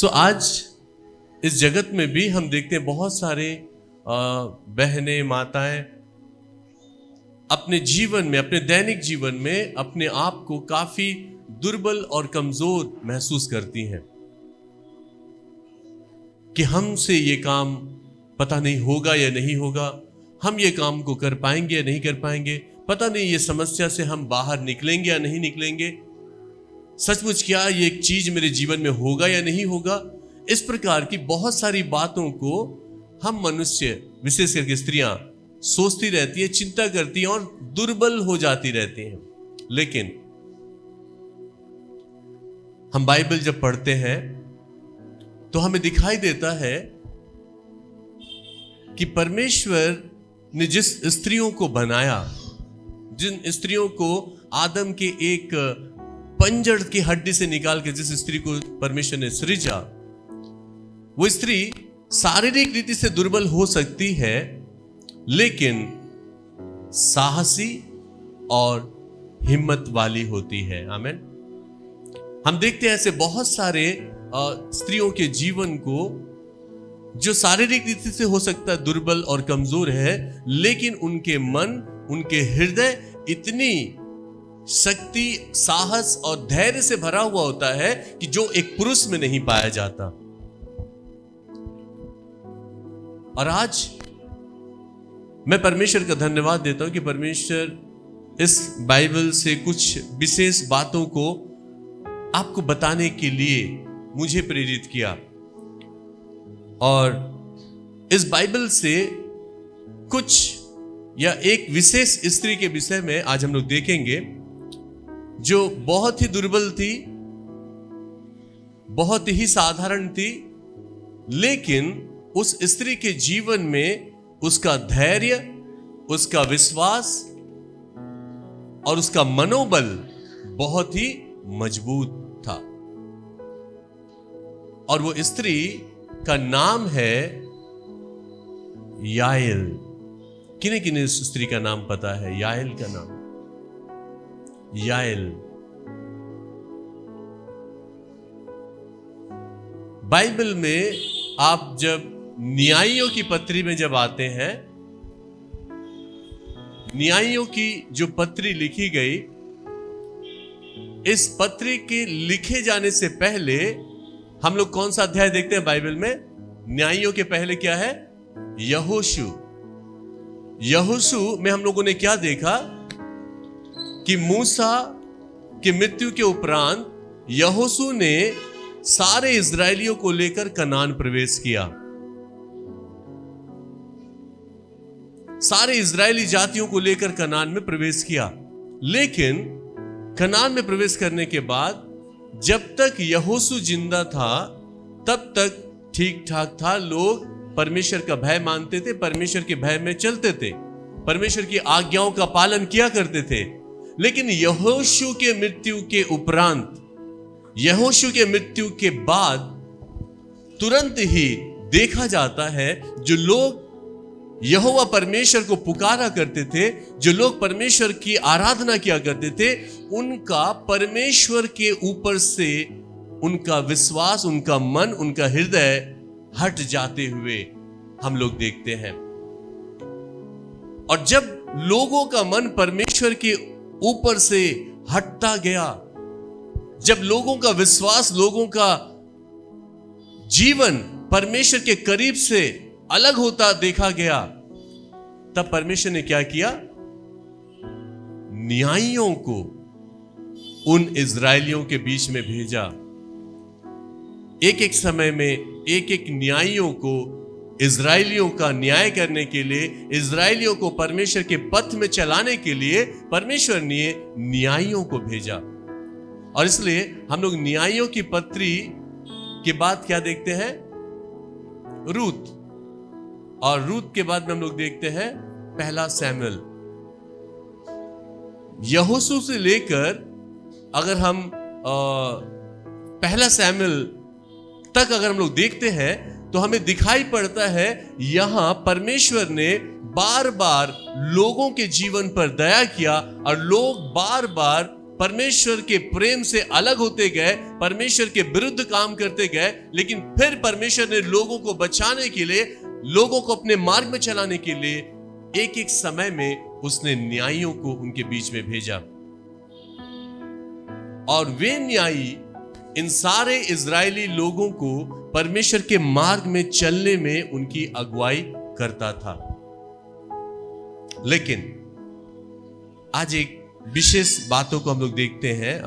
आज इस जगत में भी हम देखते हैं बहुत सारे बहनें, माताएं अपने जीवन में, अपने दैनिक जीवन में अपने आप को काफी दुर्बल और कमजोर महसूस करती हैं कि हमसे ये काम पता नहीं होगा या नहीं होगा, हम ये काम को कर पाएंगे या नहीं कर पाएंगे, पता नहीं ये समस्या से हम बाहर निकलेंगे या नहीं निकलेंगे, सचमुच क्या ये एक चीज मेरे जीवन में होगा या नहीं होगा। इस प्रकार की बहुत सारी बातों को हम मनुष्य, विशेष करके स्त्रियां, सोचती रहती है, चिंता करती है और दुर्बल हो जाती रहती हैं। लेकिन हम बाइबल जब पढ़ते हैं तो हमें दिखाई देता है कि परमेश्वर ने जिस स्त्रियों को बनाया, जिन स्त्रियों को आदम के एक पंजर की हड्डी से निकाल के जिस स्त्री को परमेश्वर ने सृजा, वो स्त्री शारीरिक रीति से दुर्बल हो सकती है लेकिन साहसी और हिम्मत वाली होती है। आमीन। हम देखते हैं ऐसे बहुत सारे स्त्रियों के जीवन को जो शारीरिक रीति से हो सकता है दुर्बल और कमजोर है, लेकिन उनके मन, उनके हृदय इतनी शक्ति, साहस और धैर्य से भरा हुआ होता है कि जो एक पुरुष में नहीं पाया जाता। और आज मैं परमेश्वर का धन्यवाद देता हूं कि परमेश्वर इस बाइबल से कुछ विशेष बातों को आपको बताने के लिए मुझे प्रेरित किया। और इस बाइबल से कुछ या एक विशेष स्त्री के विषय में आज हम लोग देखेंगे जो बहुत ही दुर्बल थी, बहुत ही साधारण थी, लेकिन उस स्त्री के जीवन में उसका धैर्य, उसका विश्वास और उसका मनोबल बहुत ही मजबूत था। और वो स्त्री का नाम है याएल। किन्हें किन्हें इस स्त्री का नाम पता है? याएल का नाम, याएल। बाइबल में आप जब न्यायियों की पत्री में जब आते हैं, न्यायियों की जो पत्री लिखी गई, इस पत्री के लिखे जाने से पहले हम लोग कौन सा अध्याय देखते हैं बाइबल में? न्यायियों के पहले क्या है? यहोशू। यहोशू में हम लोगों ने क्या देखा कि मूसा की मृत्यु के उपरांत यहोशू ने सारे इजरायलियों को लेकर कनान प्रवेश किया। सारे इजरायली जातियों को लेकर कनान में प्रवेश किया। लेकिन कनान में प्रवेश करने के बाद जब तक यहोशू जिंदा था तब तक ठीक ठाक था। लोग परमेश्वर का भय मानते थे, परमेश्वर के भय में चलते थे, परमेश्वर की आज्ञाओं का पालन किया करते थे। लेकिन यहोशू के मृत्यु के उपरांत, यहोशू के मृत्यु के बाद तुरंत ही देखा जाता है जो लोग यहोवा परमेश्वर को पुकारा करते थे, जो लोग परमेश्वर की आराधना किया करते थे, उनका परमेश्वर के ऊपर से उनका विश्वास, उनका मन, उनका हृदय हट जाते हुए हम लोग देखते हैं। और जब लोगों का मन परमेश्वर के ऊपर से हटता गया, जब लोगों का विश्वास, लोगों का जीवन परमेश्वर के करीब से अलग होता देखा गया, तब परमेश्वर ने क्या किया? न्यायियों को उन इजरायलियों के बीच में भेजा। एक एक समय में एक एक न्यायियों को इजरायलियों का न्याय करने के लिए, इजरायलियों को परमेश्वर के पथ में चलाने के लिए परमेश्वर ने न्यायियों को भेजा। और इसलिए हम लोग न्यायियों की पत्री के बाद क्या देखते हैं? रूत। और रूत के बाद में हम लोग देखते हैं पहला सैमुएल। यहोशू से लेकर अगर हम पहला सैमुएल तक अगर हम लोग देखते हैं तो हमें दिखाई पड़ता है यहां परमेश्वर ने बार बार लोगों के जीवन पर दया किया और लोग बार बार परमेश्वर के प्रेम से अलग होते गए, परमेश्वर के विरुद्ध काम करते गए, लेकिन फिर परमेश्वर ने लोगों को बचाने के लिए, लोगों को अपने मार्ग में चलाने के लिए एक एक समय में उसने न्यायियों को उनके बीच में भेजा। और वे न्यायी इन सारे इजरायली लोगों को परमेश्वर के मार्ग में चलने में उनकी अगुवाई करता था। लेकिन आज एक विशेष बातों को हम लोग देखते हैं।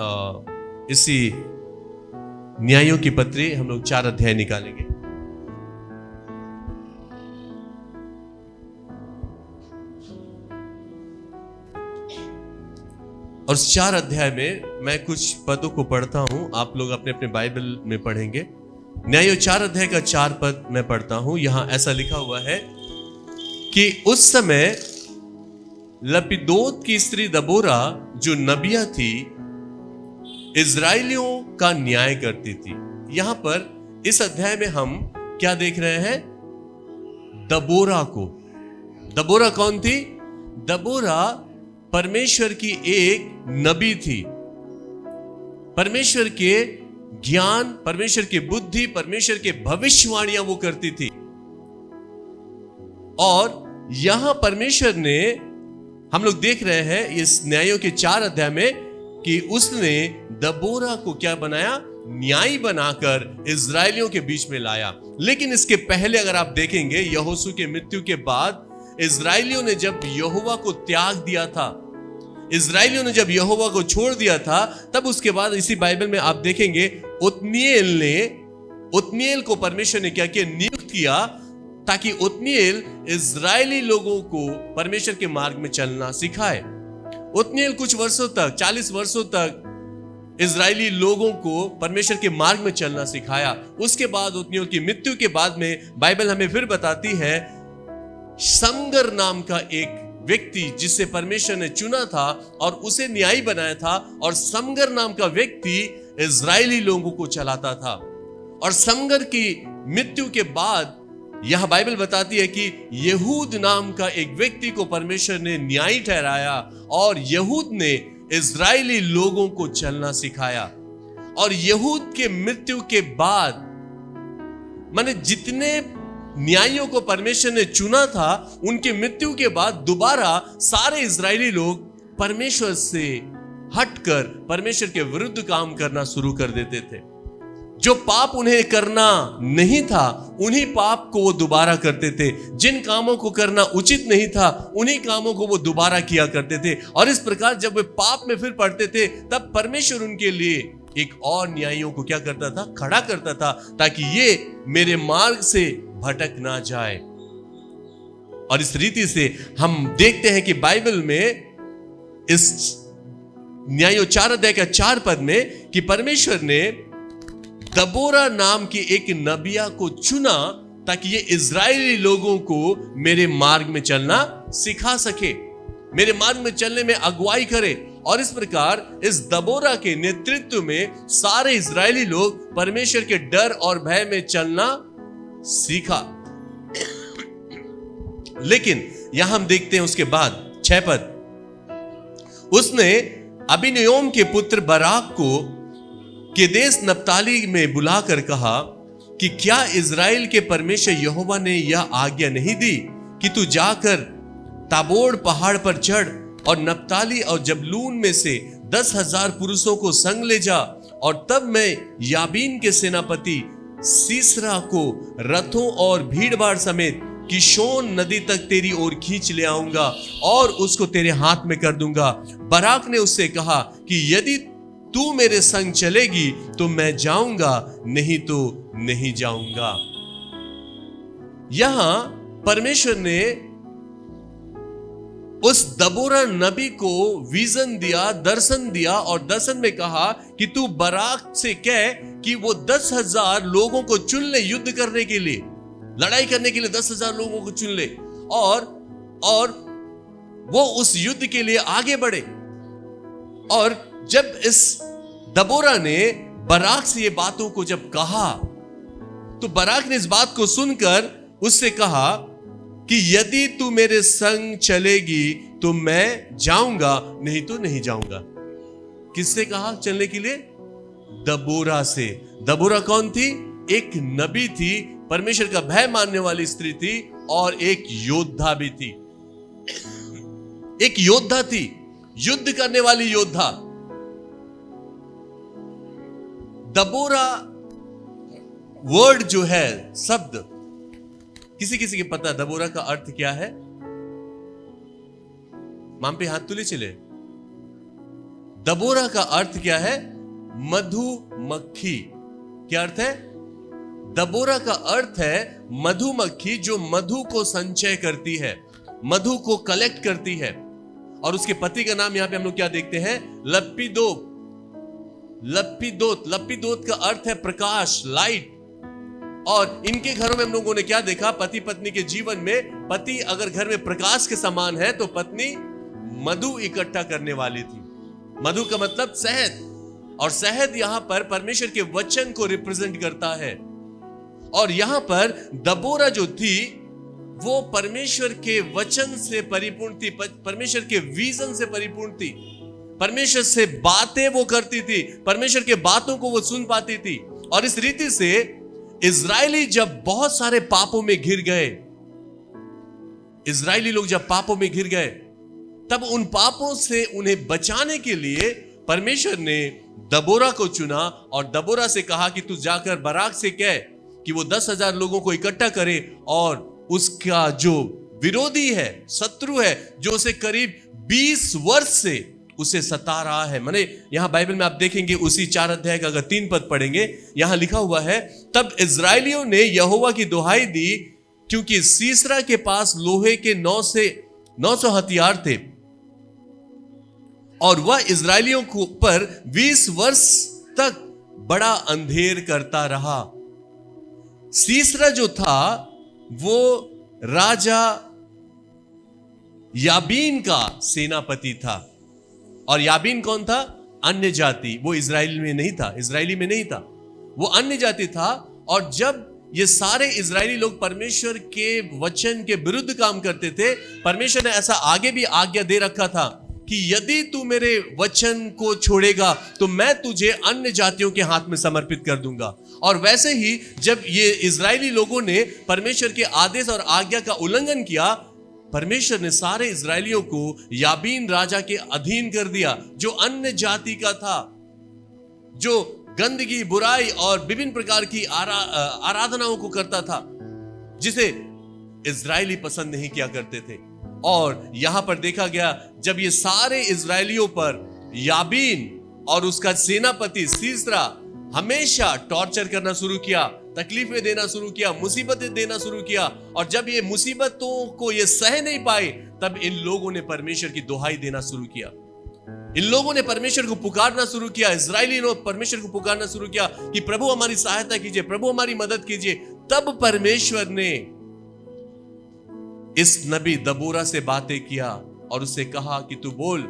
इसी न्यायों की पत्री हम लोग 4 अध्याय निकालेंगे। और 4 अध्याय में मैं कुछ पदों को पढ़ता हूं, आप लोग अपने अपने बाइबल में पढ़ेंगे। न्यायों 4 अध्याय का 4 पद मैं पढ़ता हूं। यहां ऐसा लिखा हुआ है कि उस समय लपिदोत की स्त्री दबोरा जो नबिया थी, इजराइलियों का न्याय करती थी। यहां पर इस अध्याय में हम क्या देख रहे हैं? दबोरा को। दबोरा कौन थी? दबोरा परमेश्वर की एक नबी थी। परमेश्वर के ज्ञान, परमेश्वर की बुद्धि, परमेश्वर के भविष्यवाणियां वो करती थी। और यहां परमेश्वर ने, हम लोग देख रहे हैं इस न्यायों के 4 अध्याय में कि उसने दबोरा को क्या बनाया? न्यायी बनाकर इजरायलियों के बीच में लाया। लेकिन इसके पहले अगर आप देखेंगे, यहोशू के मृत्यु के बाद इजरायलियों ने जब यहोवा को त्याग दिया था, इजरायलियों ने जब यहोवा को छोड़ दिया था, तब उसके बाद इसी बाइबल में आप देखेंगे उत्निएल को परमेश्वर ने क्या किया? नियुक्त किया, ताकि उत्निएल इजरायली लोगों को परमेश्वर के मार्ग में चलना सिखाए। उत्निएल कुछ वर्षों तक, 40 वर्षों तक इजरायली लोगों को परमेश्वर के मार्ग में चलना सिखाया। उसके बाद उत्निएल की मृत्यु के बाद में बाइबल हमें फिर बताती है, समगर नाम का एक व्यक्ति जिसे परमेश्वर ने चुना था और उसे न्यायी बनाया था, और समगर नाम का व्यक्ति इजरायली लोगों को चलाता था। और समगर की मृत्यु के बाद यह बाइबल बताती है कि यहूद नाम का एक व्यक्ति को परमेश्वर ने न्यायी ठहराया, और यहूद ने इजरायली लोगों को चलना सिखाया। और यहूद के मृत्यु के बाद, माने जितने न्यायियों को परमेश्वर ने चुना था, उनके मृत्यु के बाद दोबारा सारे इजरायली लोग परमेश्वर से हटकर परमेश्वर के विरुद्ध काम करना शुरू कर देते थे। जो पाप उन्हें करना नहीं था, उन्हीं पाप को वो दोबारा करते थे। जिन कामों को करना उचित नहीं था, उन्हीं कामों को वो दोबारा किया करते थे। और इस प्रकार जब वे पाप में फिर पड़ते थे, तब परमेश्वर उनके लिए एक और न्यायियों को क्या करता था? खड़ा करता था, ताकि ये मेरे मार्ग से भटक ना जाए। और इस रीति से हम देखते हैं कि बाइबल में इस न्यायों 4 अध्याय का 4 पद में कि परमेश्वर ने दबोरा नाम की एक नबिया को चुना, ताकि ये इजरायली लोगों को मेरे मार्ग में चलना सिखा सके, मेरे मार्ग में चलने में अगुवाई करे। और इस प्रकार इस दबोरा के नेतृत्व में सारे इजरायली लोग परमेश्वर के डर और भय में चलना सीखा। लेकिन यहां हम देखते हैं उसके बाद 6 पद, उसने अबीनोअम के पुत्र बराक को के देश नप्ताली में बुलाकर कहा कि क्या इजराइल के परमेश्वर यहोवा ने यह आज्ञा नहीं दी कि तू जाकर ताबोर पहाड़ पर चढ़ और नप्ताली और जबलून में से 10,000 पुरुषों को संग ले जा, और तब मैं याबीन के सेनापति सीसरा को रथों और भीड़भाड़ समेत किशोन नदी तक तेरी ओर खींच ले आऊंगा और उसको तेरे हाथ में कर दूंगा। बराक ने उससे कहा कि यदि तू मेरे संग चलेगी तो मैं जाऊंगा, नहीं तो नहीं जाऊंगा। यहां परमेश्वर ने उस दबोरा नबी को विजन दिया, दर्शन दिया, और दर्शन में कहा कि तू बराक से कह कि वो 10,000 लोगों को चुन ले युद्ध करने के लिए, लड़ाई करने के लिए 10,000 लोगों को चुन ले, और वो उस युद्ध के लिए आगे बढ़े। और जब इस दबोरा ने बराक से ये बातों को जब कहा, तो बराक ने इस बात को सुनकर उससे कहा कि यदि तू मेरे संग चलेगी तो मैं जाऊंगा, नहीं तो नहीं जाऊंगा। किससे कहा चलने के लिए? दबोरा से। दबोरा कौन थी? एक नबी थी, परमेश्वर का भय मानने वाली स्त्री थी और एक योद्धा भी थी। एक योद्धा थी, युद्ध करने वाली योद्धा। दबोरा वर्ड जो है, शब्द, किसी किसी के पता दबोरा का अर्थ क्या है? माम पे हाथ तुले चले। दबोरा का अर्थ क्या है? मधुमक्खी। क्या अर्थ है? दबोरा का अर्थ है मधुमक्खी, जो मधु को संचय करती है, मधु को कलेक्ट करती है। और उसके पति का नाम यहां पे हम लोग क्या देखते हैं? लप्पीदोत। लप्पीदोत, लप्पीदोत का अर्थ है प्रकाश, लाइट। और इनके घरों में हम लोगों ने क्या देखा? पति पत्नी के जीवन में, पति अगर घर में प्रकाश के समान है तो पत्नी मधु इकट्ठा करने वाली थी। मधु का मतलब शहद, और शहद यहां पर परमेश्वर के वचन को रिप्रेजेंट करता है। और यहां पर दबोरा जो थी वो परमेश्वर के वचन से परिपूर्ण थी, परमेश्वर के विजन से परिपूर्ण थी, परमेश्वर से बातें वो करती थी, परमेश्वर के बातों को वो सुन पाती थी। और इस रीति से इजरायली जब बहुत सारे पापों में घिर गए, इजरायली लोग जब पापों में घिर गए, तब उन पापों से उन्हें बचाने के लिए परमेश्वर ने दबोरा को चुना और दबोरा से कहा कि तू जाकर बाराक से कह कि वो 10,000 लोगों को इकट्ठा करे और उसका जो विरोधी है, शत्रु है, जो उसे करीब 20 वर्ष से उसे सता रहा है। माने यहां बाइबल में आप देखेंगे उसी 4 अध्याय का अगर 3 पद पढ़ेंगे, यहां लिखा हुआ है, तब इजरायलियों ने यहोवा की दुहाई दी, क्योंकि सीसरा के पास लोहे के 900 हथियार थे और वह इजरायलियों को पर 20 वर्ष तक बड़ा अंधेर करता रहा। सीसरा जो था वो राजा याबीन का सेनापति था। और याबीन कौन था? अन्य जाति। वो इजराइल में नहीं था, इजरायली में नहीं था, वो अन्य जाति था। और जब ये सारे इजरायली लोग परमेश्वर के वचन के विरुद्ध काम करते थे, परमेश्वर ने ऐसा आगे भी आज्ञा दे रखा था कि यदि तू मेरे वचन को छोड़ेगा तो मैं तुझे अन्य जातियों के हाथ में समर्पित कर दूंगा। और वैसे ही जब ये इजरायली लोगों ने परमेश्वर के आदेश और आज्ञा का उल्लंघन किया, परमेश्वर ने सारे इजरायलियों को याबीन राजा के अधीन कर दिया, जो अन्य जाति का था, जो गंदगी, बुराई और विभिन्न प्रकार की आराधनाओं को करता था, जिसे इजरायली पसंद नहीं किया करते थे। और यहां पर देखा गया, जब ये सारे इजरायलियों पर याबीन और उसका सेनापति सीसरा हमेशा टॉर्चर करना शुरू किया, तकलीफें देना शुरू किया, मुसीबतें देना शुरू किया, और जब ये मुसीबतों को ये सह नहीं पाए, तब इन लोगों ने परमेश्वर की दुहाई देना शुरू किया। इन लोगों ने परमेश्वर को पुकारना शुरू किया, इजरायली लोग परमेश्वर को पुकारना शुरू किया कि प्रभु हमारी सहायता कीजिए, प्रभु हमारी मदद कीजिए। तब परमेश्वर ने इस नबी दबोरा से बातें किया और उससे कहा कि तू बोल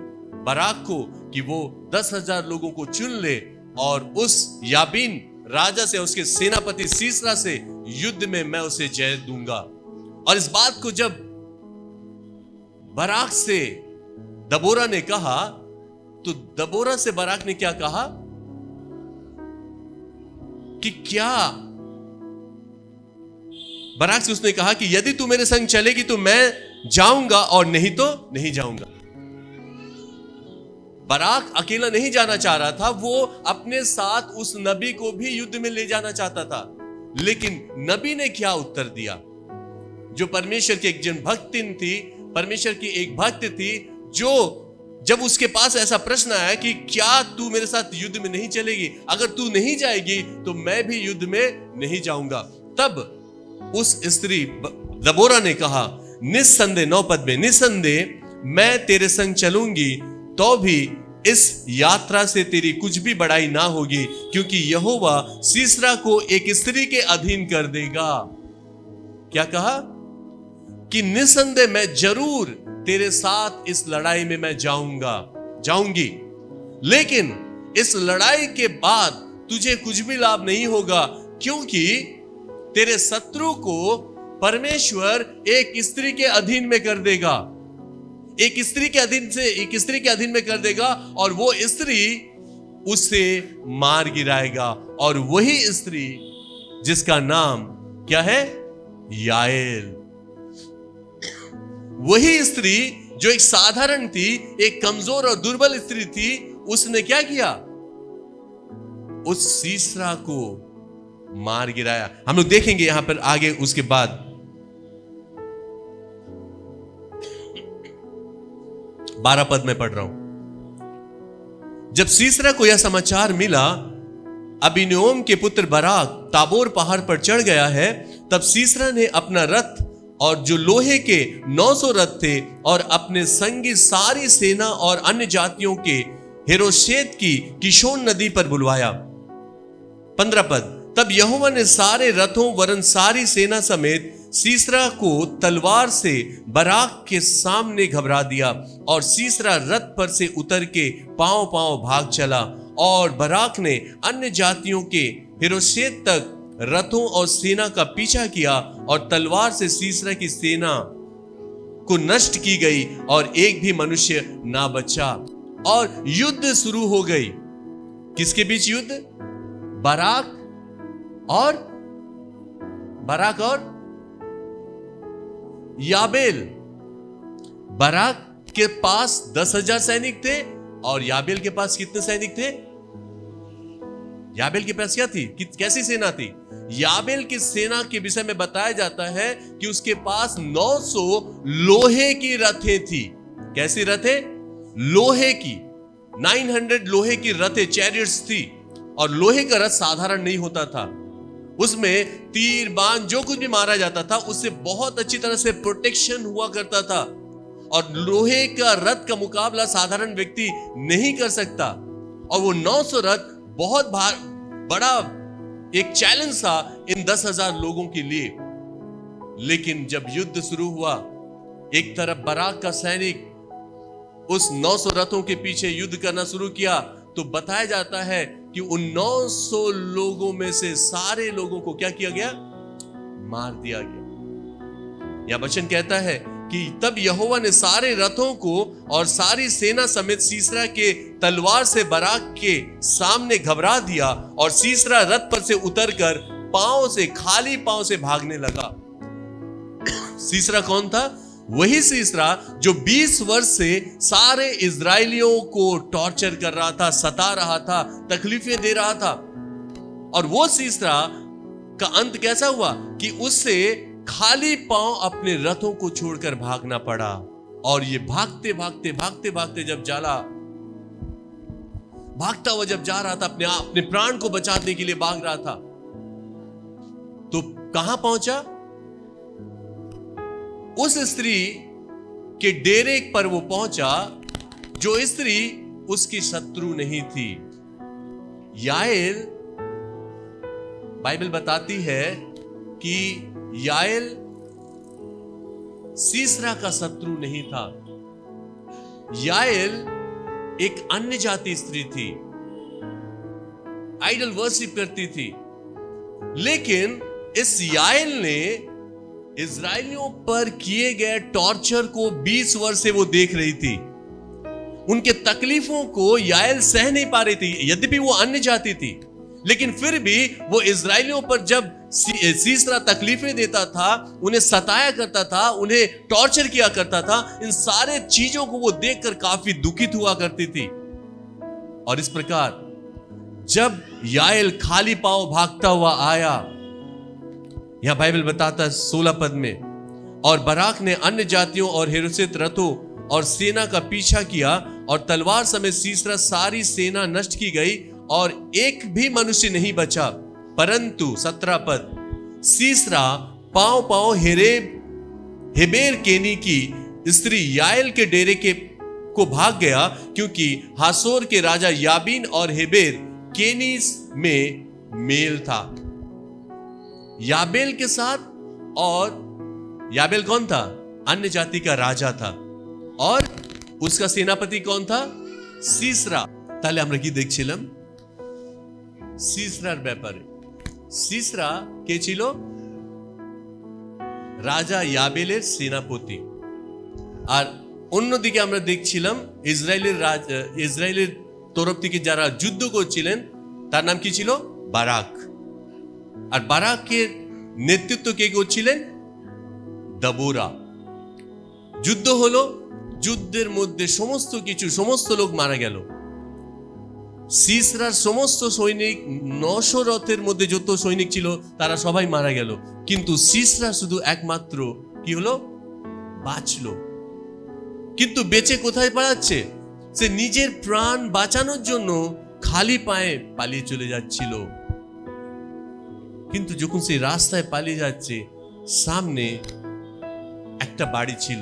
बाराक को कि वो 10,000 लोगों को चुन ले और उस याबीन राजा से, उसके सेनापति सीसरा से युद्ध में मैं उसे जय दूंगा। और इस बात को जब बाराक से दबोरा ने कहा, तो दबोरा से बाराक ने क्या कहा कि क्या, बाराक से उसने कहा कि यदि तू मेरे संग चलेगी तो मैं जाऊंगा और नहीं तो नहीं जाऊंगा। बाराक अकेला नहीं जाना चाह रहा था, वो अपने साथ उस नबी को भी युद्ध में ले जाना चाहता था। लेकिन नबी ने क्या उत्तर दिया? जो परमेश्वर की एक जन भक्तिन थी, परमेश्वर की एक भक्त थी, जो जब उसके पास ऐसा प्रश्न आया कि क्या तू मेरे साथ युद्ध में नहीं चलेगी, अगर तू नहीं जाएगी तो मैं भी युद्ध में नहीं जाऊंगा, तब उस स्त्री दबोरा ने कहा, निस्संदेह, 9 पद में, निस्संदेह मैं तेरे संग चलूंगी, तो भी इस यात्रा से तेरी कुछ भी बड़ाई ना होगी, क्योंकि यहोवा सीसरा को एक स्त्री के अधीन कर देगा। क्या कहा? कि निस्संदेह मैं जरूर तेरे साथ इस लड़ाई में मैं जाऊंगी, लेकिन इस लड़ाई के बाद तुझे कुछ भी लाभ नहीं होगा, क्योंकि तेरे शत्रु को परमेश्वर एक स्त्री के अधीन में कर देगा, एक स्त्री के अधीन में कर देगा, और वो स्त्री उसे मार गिराएगा। और वही स्त्री जिसका नाम क्या है? याएल। वही स्त्री जो एक साधारण थी, एक कमजोर और दुर्बल स्त्री थी, उसने क्या किया? उस सीसरा को मार गिराया। हम लोग देखेंगे यहां पर आगे उसके बाद। 12 पद में पढ़ रहा हूं। जब सीसरा को यह समाचार मिला अबीनोअम के पुत्र बराक ताबोर पहाड़ पर चढ़ गया है, तब सीसरा ने अपना रथ और जो लोहे के 900 रथ थे और अपने संगी सारी सेना और अन्य जातियों के हेरोशेत की किशोन नदी पर बुलवाया। 15 पद। तब यहोवा ने सारे रथों वरन सारी सेना समेत सीसरा को तलवार से बराक के सामने घबरा दिया, और सीसरा रथ पर से उतर के पांव पांव भाग चला। और बराक ने अन्य जातियों के हिरोशेत तक रथों और सेना का पीछा किया, और तलवार से सीसरा की सेना को नष्ट की गई, और एक भी मनुष्य ना बचा। और युद्ध शुरू हो गई। किसके बीच युद्ध? बराक और याबेल। बराक के पास 10,000 सैनिक थे, और याबेल के पास कितने सैनिक थे? याबेल के पास क्या थी? कैसी सेना थी? याबेल की सेना के विषय में बताया जाता है कि उसके पास 900 लोहे की रथें थी। कैसी रथें? लोहे की। 900 लोहे की रथें, चैरियट्स थी। और लोहे का रथ साधारण नहीं होता था। उसमें तीर बाण जो कुछ भी मारा जाता था, उससे बहुत अच्छी तरह से प्रोटेक्शन हुआ करता था। और लोहे का रथ का मुकाबला साधारण व्यक्ति नहीं कर सकता। और वो 900 रथ बहुत बड़ा एक चैलेंज था इन 10,000 लोगों के लिए। लेकिन जब युद्ध शुरू हुआ, एक तरफ बराक का सैनिक उस 900 रथों के पीछे युद्ध करना शुरू किया, तो बताया जाता है कि उन 900 लोगों में से सारे लोगों को क्या किया गया? मार दिया गया। यह वचन कहता है कि तब यहोवा ने सारे रथों को और सारी सेना समेत सीसरा के तलवार से बराक के सामने घबरा दिया, और सीसरा रथ पर से उतरकर खाली पांव से भागने लगा। सीसरा कौन था? वही सीसरा जो 20 वर्ष से सारे इजरायलियों को टॉर्चर कर रहा था, सता रहा था, तकलीफें दे रहा था। और वो सीसरा का अंत कैसा हुआ कि उससे खाली पांव अपने रथों को छोड़कर भागना पड़ा। और ये भागते जब भागता हुआ जब जा रहा था, अपने प्राण को बचाने के लिए भाग रहा था, तो कहां पहुंचा? उस स्त्री के डेरे पर वो पहुंचा, जो स्त्री उसकी शत्रु नहीं थी। याएल, बाइबल बताती है कि याएल सीसरा का शत्रु नहीं था। याएल एक अन्य जाति स्त्री थी, आइडल वर्शिप करती थी। लेकिन इस याएल ने इजरायलियों पर किए गए टॉर्चर को 20 वर्ष से वो देख रही थी। उनके तकलीफों को याएल सह नहीं पा रही थी। यद्यपि वो अन्य जाति थी, लेकिन फिर भी वो इजरायलियों पर जब सीसरा तकलीफें देता था, उन्हें सताया करता था, उन्हें टॉर्चर किया करता था, इन सारे चीजों को वो देखकर काफी दुखित हुआ करती थी। और इस प्रकार जब याएल खाली पांव भागता हुआ आया, यह बाइबल बताता है 16 पद में, और बराक ने अन्य जातियों और हेरोशेत रथों और सेना का पीछा किया, और तलवार समेत सीसरा सारी सेना नष्ट की गई, और एक भी मनुष्य नहीं बचा। परंतु 17 पद, सीसरा पांव हेबेर केनी की स्त्री याएल के डेरे को भाग गया, क्योंकि हासोर के राजा याबीन और हेबेर केनी में मेल था। याबेल के साथ, और याबेल कौन था? अन्य जाति का राजा था। और उसका सेनापति कौन था? सीसरा। ताहले আমরা কি দেখছিলাম? सीसरार ব্যাপারে। सीसरा কে ছিল? রাজা ইয়াবেলের সেনাপতি। আর অন্যদিকে আমরা দেখছিলাম ইসরায়েলের তরফ থেকে যারা যুদ্ধ করছিলেন তার নাম কি ছিল? বারাক। আর বারাকের নেতৃত্ব কে করছিলেন? দবোরা। যুদ্ধ হলো, যুদ্ধের মধ্যে সমস্ত লোক মারা গেল। সিসরার সমস্ত সৈনিক, 900 রথের মধ্যে যত সৈনিক ছিল তারা সবাই মারা গেল, কিন্তু সিসরা শুধু একমাত্র কি হলো? বাঁচলো। কিন্তু বেঁচে কোথায় পালাচ্ছে? সে নিজের প্রাণ বাঁচানোর জন্য খালি পায়ে পালিয়ে চলে যাচ্ছিল। কিন্তু যখন সে রাস্তায় পালিয়ে যাচ্ছে, সামনে একটা বাড়ি ছিল,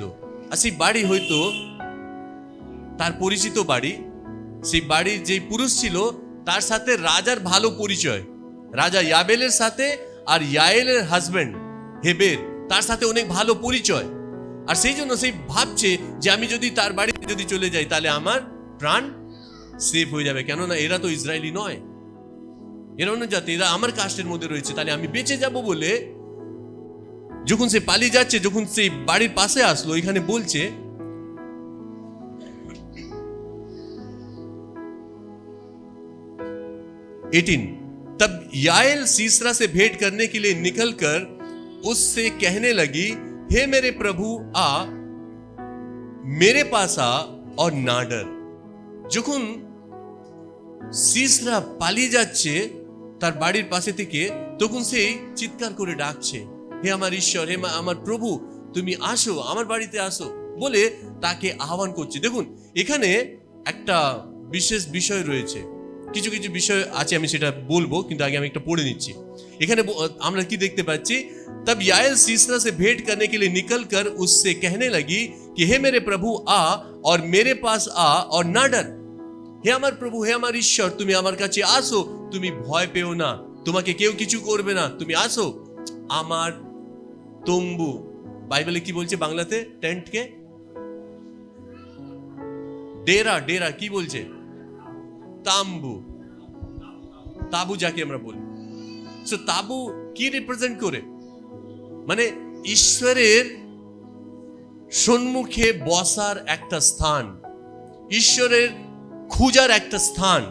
আর সেই বাড়ি হয়তো তার পরিচিত বাড়ি। সেই বাড়ির যে পুরুষ ছিল তার সাথে রাজার ভালো পরিচয়, রাজা ইয়াবেলের সাথে আর ইয়ায়েলের হাজবেন্ড হেবের, তার সাথে অনেক ভালো পরিচয়। আর সেই জন্য সে ভাবছে যে আমি যদি তার বাড়িতে যদি চলে যাই তাহলে আমার প্রাণ সেফ হয়ে যাবে, কেননা এরা তো ইসরায়েলি নয়, এরা অন্য জাতি, এরা আমার কাস্টের মধ্যে রয়েছে, তাহলে আমি বেঁচে যাব বলে যখন সে পালিয়ে যাচ্ছে, যখন সেই বাড়ির পাশে আসলো, এখানে বলছে 18, तब याएल सीसरा से भेंट करने के लिए निकलकर उससे कहने लगी, हे मेरे प्रभु आ, मेरे पास आ और ना डर। যখন সিসরা পালিয়ে যাচ্ছে তার বাড়ির পাশে থেকে, তখন সে চিৎকার করে ডাকছে, হে আমার ঈশ্বর, হে আমার প্রভু, তুমি আসো, আমার বাড়িতে আসো বলে তাকে আহ্বান করছে। দেখুন এখানে একটা বিশেষ বিষয় রয়েছে, কিছু কিছু বিষয় আছে, আমি সেটা বলবো, কিন্তু আগে আমি একটা পড়ে নিচ্ছি। এখানে আমরা কি দেখতে পাচ্ছি? तब याएल सीसरा से भेंट करने के लिए निकलकर उससे कहने लगी कि हे मेरे प्रभु आ और मेरे पास आ और ना डर। হে আমার প্রভু, হে আমার ঈশ্বর, তুমি আমার কাছে আসো, তুমি ভয় পেও না, তোমাকে কেউ কিছু করবে না, তুমি আসো আমার তম্বু। বাইবেলে কি বলছে বাংলাতে? টেন্টকে ডেরা, ডেরা কি বলছে? তাম্বু, তাবু যাকে আমরা বলি। সো তাবু কি রিপ্রেজেন্ট করে? মানে ঈশ্বরের সম্মুখে বসার একটা স্থান, ঈশ্বরের খুঁজার একটা স্থান,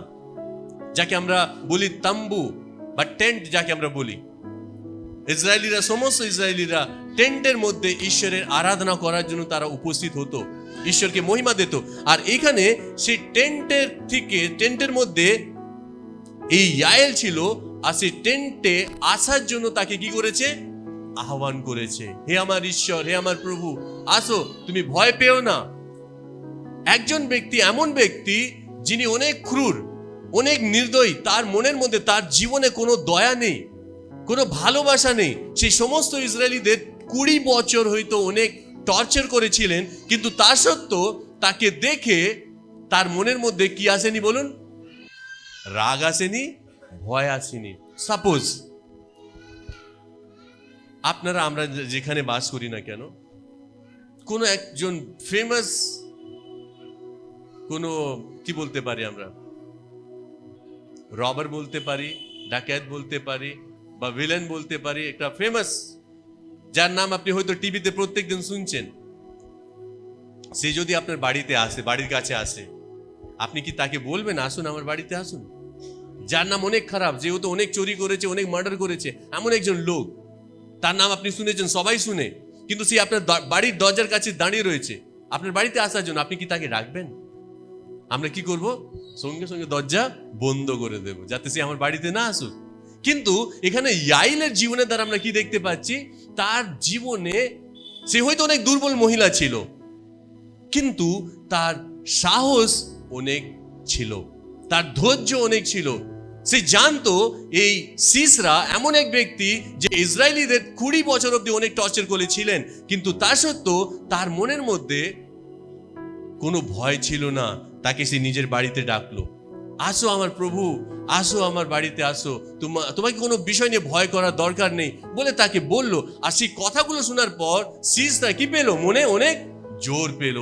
যাকে আমরা বলি তাম্বু বা টেন্ট, যাকে আমরা বলি। ইসরায়েলিরা, সমস্ত ইসরায়েলিরা টেন্টের মধ্যে ঈশ্বরের আরাধনা করার জন্য তারা উপস্থিত হতো, ঈশ্বরকে মহিমা দিত। আর এখানে সেই টেন্টের মধ্যে এই ইয়ায়েল ছিল, আর সেই টেন্টে আসার জন্য তাকে কি করেছে? আহ্বান করেছে, হে আমার ঈশ্বর, হে আমার প্রভু, আসো, তুমি ভয় পেও না। একজন ব্যক্তি, এমন ব্যক্তি যিনি অনেক ক্রূর, অনেক নির্দয়ী, তার মনের মধ্যে, তার জীবনে কোনো দয়া নেই, কোনো ভালোবাসা নেই। সেই সমস্ত ইসরায়েলিদের 20 বছর হয়তো অনেক টর্চার করেছিলেন, কিন্তু তা সত্ত্বেও তাকে দেখে তার মনের মধ্যে কি আসেনি বলুন? রাগ আসেনি, ভয় আসেনি। সাপোজ আপনারা, আমরা যেখানে বাস করি না কেন, কোনো একজন ফেমাস, কোনো কি বলতে পারি আমরা, রবার বলতে পারি, ডাকাত বলতে পারি, বা ভিলেন বলতে পারি, একটা ফেমাস, যার নাম আপনি হয়তো টিভিতে প্রত্যেকদিন শুনছেন, সে যদি আপনার বাড়িতে আসে, বাড়ির কাছে আসে, আপনি কি তাকে বলবেন আসুন আমার বাড়িতে আসুন? যার নাম অনেক খারাপ, যেহেতু অনেক চুরি করেছে, অনেক মার্ডার করেছে, এমন একজন লোক, তার নাম আপনি শুনেছেন, সবাই শুনে, কিন্তু সে আপনার বাড়ির দরজার কাছে দাঁড়িয়ে রয়েছে আপনার বাড়িতে আসার জন্য, আপনি কি তাকে রাখবেন? আমরা কি করব? সঙ্গে সঙ্গে দরজা বন্ধ করে দেব, যাতে সে আমার বাড়িতে না আসুক। কিন্তু এখানে ইয়াইলের জীবনের দ্বারা আমরা কি দেখতে পাচ্ছি? তার জীবনে সে হয়তো অনেক দুর্বল মহিলা ছিল, কিন্তু তার সাহস অনেক ছিল, তার ধৈর্য অনেক ছিল। সে জানতো এই সিসরা এমন এক ব্যক্তি যে ইসরায়েলিদের 20 বছর অব্দি অনেক টর্চার করেছিলেন, কিন্তু তা সত্ত্বেও তার মনের মধ্যে কোনো ভয় ছিল না। তাকে সে নিজের বাড়িতে ডাকলো, আসো আমার প্রভু, আসো আমার বাড়িতে আসো, তোমাকে কোনো বিষয় নিয়ে ভয় করার দরকার নেই বলে তাকে বললো। আর সেই কথাগুলো শোনার পর সিসরা কি পেল? মনে অনেক জোর পেল।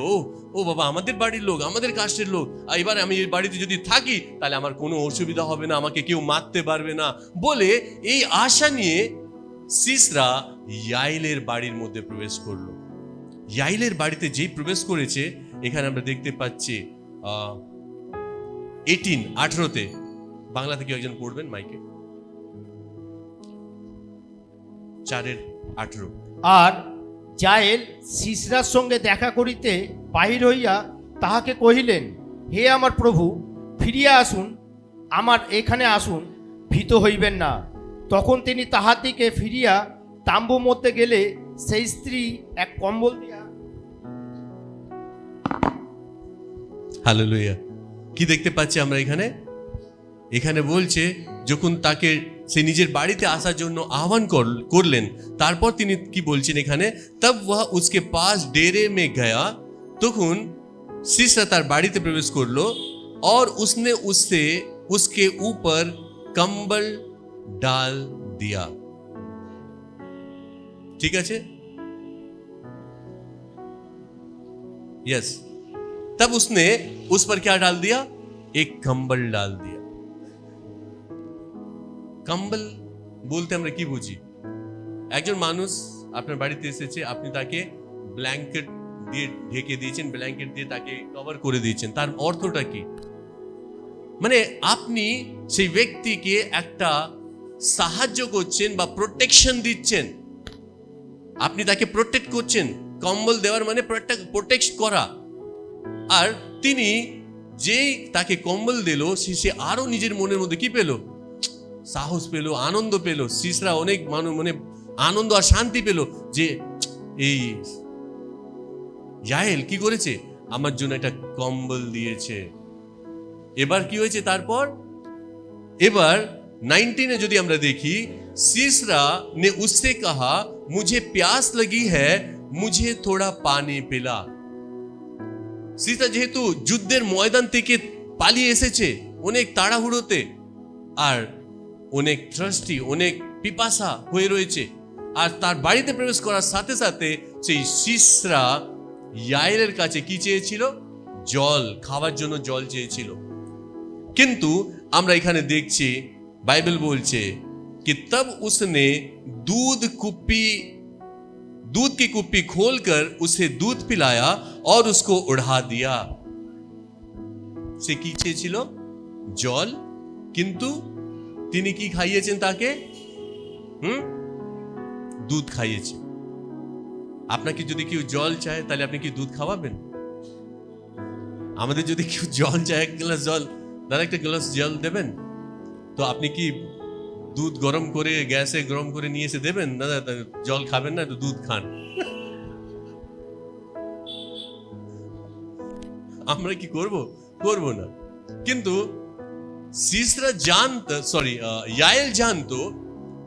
ও বাবা, আমাদের বাড়ির লোক, আমাদের কাস্টের লোক, এবার আমি এই বাড়িতে যদি থাকি তাহলে আমার কোনো অসুবিধা হবে না, আমাকে কেউ মারতে পারবে না বলে এই আশা নিয়ে সিসরা ইয়াইলের বাড়ির মধ্যে প্রবেশ করলো। ইয়াইলের বাড়িতে যেই প্রবেশ করেছে, এখানে আমরা দেখতে পাচ্ছি 18 বাংলা থেকে একজন পড়বেন মাইকে। 4:18। আর জায়েল সিসরার সঙ্গে দেখা করিতে বাহির হইয়া তাহাকে কহিলেন, হে আমার প্রভু, ফিরিয়া আসুন, আমার এখানে আসুন, ভীত হইবেন না। তখন তিনি তাহার দিকে ফিরিয়া তাম্বু মধ্যে গেলে সেই স্ত্রী এক কম্বল দিয়া। হালেলুয়া। কি দেখতে পাচ্ছি আমরা এখানে? এখানে বলছে যখন তাকে সে নিজের বাড়িতে আসার জন্য আহ্বান করলেন, তারপর তিনি কি বলছেন এখানে, তব ওয়া উসকে পাস ডেরে মে গয়া, তখন সিসরা তার বাড়িতে প্রবেশ করলো और उसने उससे उसके ऊपर कंबल डाल दिया। ठीक है, यस। तब उसने उस पर क्या डाल दिया? एक कंबल डाल दिया। कंबल বলতে আমরা কি বুঝি? একজন মানুষ আপনার বাড়িতে এসেছে, আপনি তাকে ব্ল্যাঙ্কেট দিয়ে ঢেকে দিয়েছেন, ব্ল্যাঙ্কেট দিয়ে তাকে কভার করে দিয়েছেন, তার অর্থটা কি? মানে আপনি সেই ব্যক্তিকে একটা সাহায্য করছেন বা প্রোটেকশন দিচ্ছেন, আপনি তাকে প্রোটেক্ট করছেন। কম্বল দেওয়ার মানে প্রোটেক্ট করা। আর তিনি যেই তাকে কম্বল দিল, সে আরো নিজের মনের মধ্যে কি পেল? সাহস পেল, আনন্দ পেল। সিসরা অনেক মানে আনন্দ আর শান্তি পেল যে এই জায়েল কি করেছে, আমার জন্য একটা কম্বল দিয়েছে। এবার কি হয়েছে তারপর? এবার 19 যদি আমরা দেখি, সিসরা ने उससे कहा मुझे प्यास लगी है, मुझे थोड़ा पानी पिला। সিসরা যেহেতু যুদ্ধের ময়দান থেকে পালিয়ে এসেছে অনেক তাড়াহুড়োতে, আর অনেক থ্রাস্টি, অনেক পিপাসা হয়ে রয়েছে, আর তার বাড়িতে প্রবেশ করার সাথে সাথে সেই সিসরা ইয়ায়েলের কাছে কি চেয়েছিল? জল, খাওয়ার জন্য জল চেয়েছিল। কিন্তু আমরা এখানে দেখছি বাইবেল বলছে कि तब उसने दूध की कुप्पी खोलकर उसे दूध पिलाया और उसको उड़ा दिया। সে কি চেয়েছিল? জল। কিন্তু তিনি কি খাইয়েছেন তাকে? দুধ খাইয়েছে। আপনাকে যদি কেউ জল চায় তাহলে আপনি কি দুধ খাওয়াবেন? আমাদের যদি কেউ জল চায়, এক গ্লাস জল, দাদা একটা গ্লাস জল দেবেন? তো আপনি কি দুধ গরম করে গ্যাসে গরম করে নিয়ে এসে দেবেন? দাদা জল খাবেন না, একটু দুধ খান। আমরা কি করব? করব না। কিন্তু সিসরা ইয়ায়েল জানতো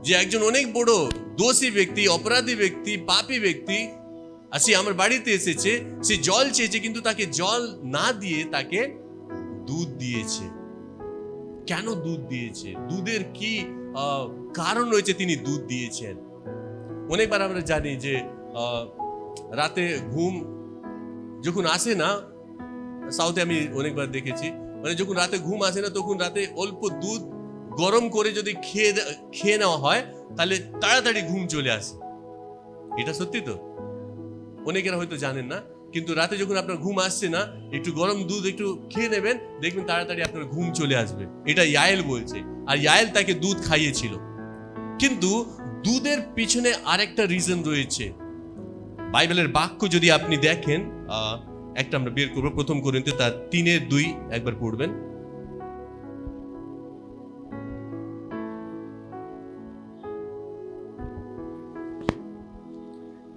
যে একজন অনেক বড় দোষী ব্যক্তি, অপরাধী ব্যক্তি, পাপী ব্যক্তি সে আমার বাড়িতে এসেছে, সে জল চেয়েছে, কিন্তু তাকে জল না দিয়ে তাকে দুধ দিয়েছে। কেন দুধ দিয়েছে? দুধের কি কারণ রয়েছে তিনি দুধ দিয়েছেন? অনেকবার আমরা জানি যে রাতে ঘুম যখন আসে না, সাউথে আমি অনেকবার দেখেছি, মানে যখন রাতে ঘুম আসে না, তখন রাতে অল্প দুধ গরম করে যদি খেয়ে নেওয়া হয় তাহলে তাড়াতাড়ি ঘুম চলে আসে। এটা সত্যি তো? অনেকেরা হয়তো জানেন না, কিন্তু রাতে যখন আপনার ঘুম আসছে না, একটু গরম দুধ একটু খেয়ে নেবেন, দেখবেন তাড়াতাড়ি আপনার ঘুম চলে আসবে। এটা ইয়ায়েল বলছে, আর ইয়ায়েল তাকে দুধ খাইয়েছিল। কিন্তু দুধের পিছনে আরেকটা রিজন রয়েছে। বাইবেলের বাক্য যদি আপনি দেখেন, একটা আমরা বের করবো, 1 কোরিন্থীয় 3:2 একবার পড়বেন।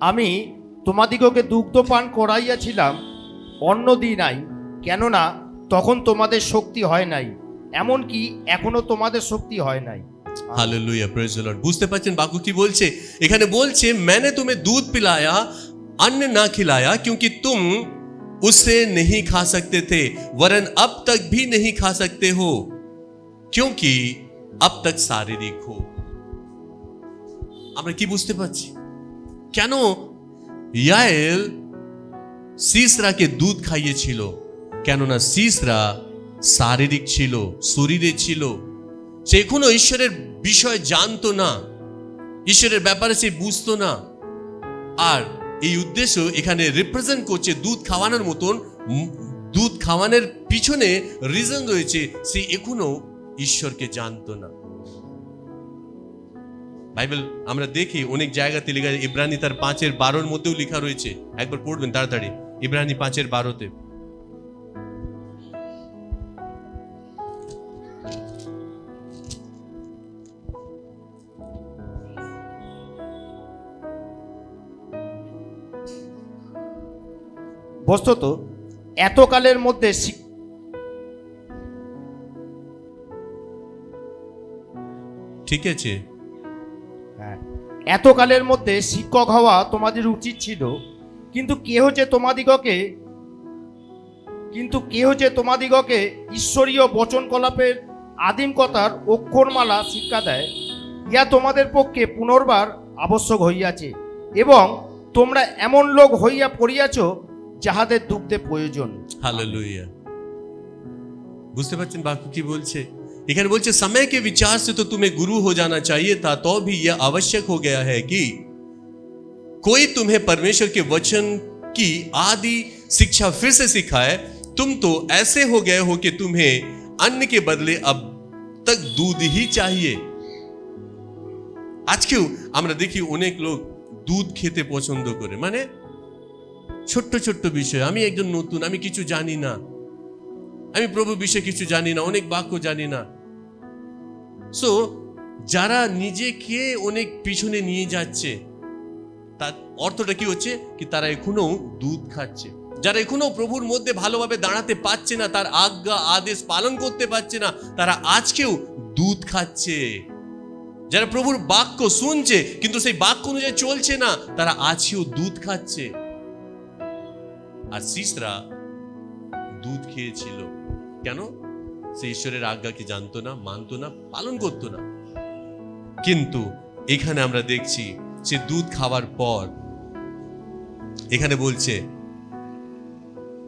আমি তোমাদিগকে দুগ্ধ পান করাইয়াছিলাম, অন্ন দিই নাই, কেননা তখন তোমাদের শক্তি হয় নাই, এমনকি এখনো তোমাদের শক্তি হয় নাই। Hallelujah, praise the Lord. বুঝতে পারছেন বাক্য কি বলছে? এখানে বলছে मैंने तुम्हें दूध पिलाया, अन्न ना खिलाया, क्योंकि तुम उससे नहीं खा सकते थे, वरन अब तक भी नहीं खा सकते हो, क्योंकि अब तक शारीरिक हो। আমরা কি বুঝতে পারছি কেন ইয়ায়েল সিসরাকে দুধ খাইয়েছিল? কেননা সিসরা শারীরিক ছিল, শরীরে ছিল, সে এখনো ঈশ্বরের বিষয় জানতো না, ঈশ্বরের ব্যাপারে সে বুঝতো না। আর এই উদ্দেশ্য এখানে রিপ্রেজেন্ট করছে দুধ খাওয়ানোর মতন। দুধ খাওয়ানোর পিছনে রিজন রয়েছে, সে এখনো ঈশ্বরকে জানতো না। বাইবেল আমরা দেখি অনেক জায়গাতে লেখা, ইব্রানি তার 5:12 মধ্যেও লেখা রয়েছে, একবার পড়বেন তাড়াতাড়ি, ইব্রানি 5:12। বস্তুত এতকালের মধ্যে ঠিক আছে, এতকালের মধ্যে শিক্ষক হওয়া তোমাদের উচিত ছিল, কিন্তু কে হচ্ছে তোমাদিগকে ঈশ্বরীয় বচনকলাপের আদিমকতার অক্ষরমালা শিক্ষা দেয়, ইয়া তোমাদের পক্ষে পুনর্বার আবশ্যক হইয়াছে, এবং তোমরা এমন লোক হইয়া পড়িয়াছ যাহাদের দুগ্ধে প্রয়োজন। हालेलुया। বুঝতে পারছেন বাক্য কি বলছে? এখানে বলছে समय के विचार से तो तुम्हें गुरु हो जाना चाहिए था, तो भी यह आवश्यक हो गया है कि कोई तुम्हें परमेश्वर के वचन की आदि शिक्षा फिर से सिखाए। तुम तो ऐसे हो गए हो कि तुम्हें अन्न के बदले अब तक दूध ही चाहिए। আজকেও আমরা দেখি অনেক লোক দুধ খেতে পছন্দ করে, মানে ছোট্ট ছোট্ট বিষয়, আমি একজন নতুন, আমি কিছু জানি না, আমি প্রভু বিষয়ে কিছু জানি না, অনেক বাক্য জানি না। সো যারা নিজেকে অনেক পিছনে নিয়ে যাচ্ছে, তার অর্থটা কি হচ্ছে কি তারা এখনো দুধ খাচ্ছে। যারা এখনো প্রভুর মধ্যে ভালোভাবে দাঁড়াতে পারছে না, তার আজ্ঞা আদেশ পালন করতে পারছে না, তারা আজকেও দুধ খাচ্ছে। যারা প্রভুর বাক্য শুনছে কিন্তু সেই বাক্য অনুযায়ী চলছে না, তারা আজকেও দুধ খাচ্ছে। আর সিসরা দুধ খেয়েছিল কেন? সে ঈশ্বরের আজ্ঞাকে জানতো না, মানতো না, পালন করতো না। কিন্তু এখানে আমরা দেখছি সে দুধ খাওয়ার পর এখানে বলছে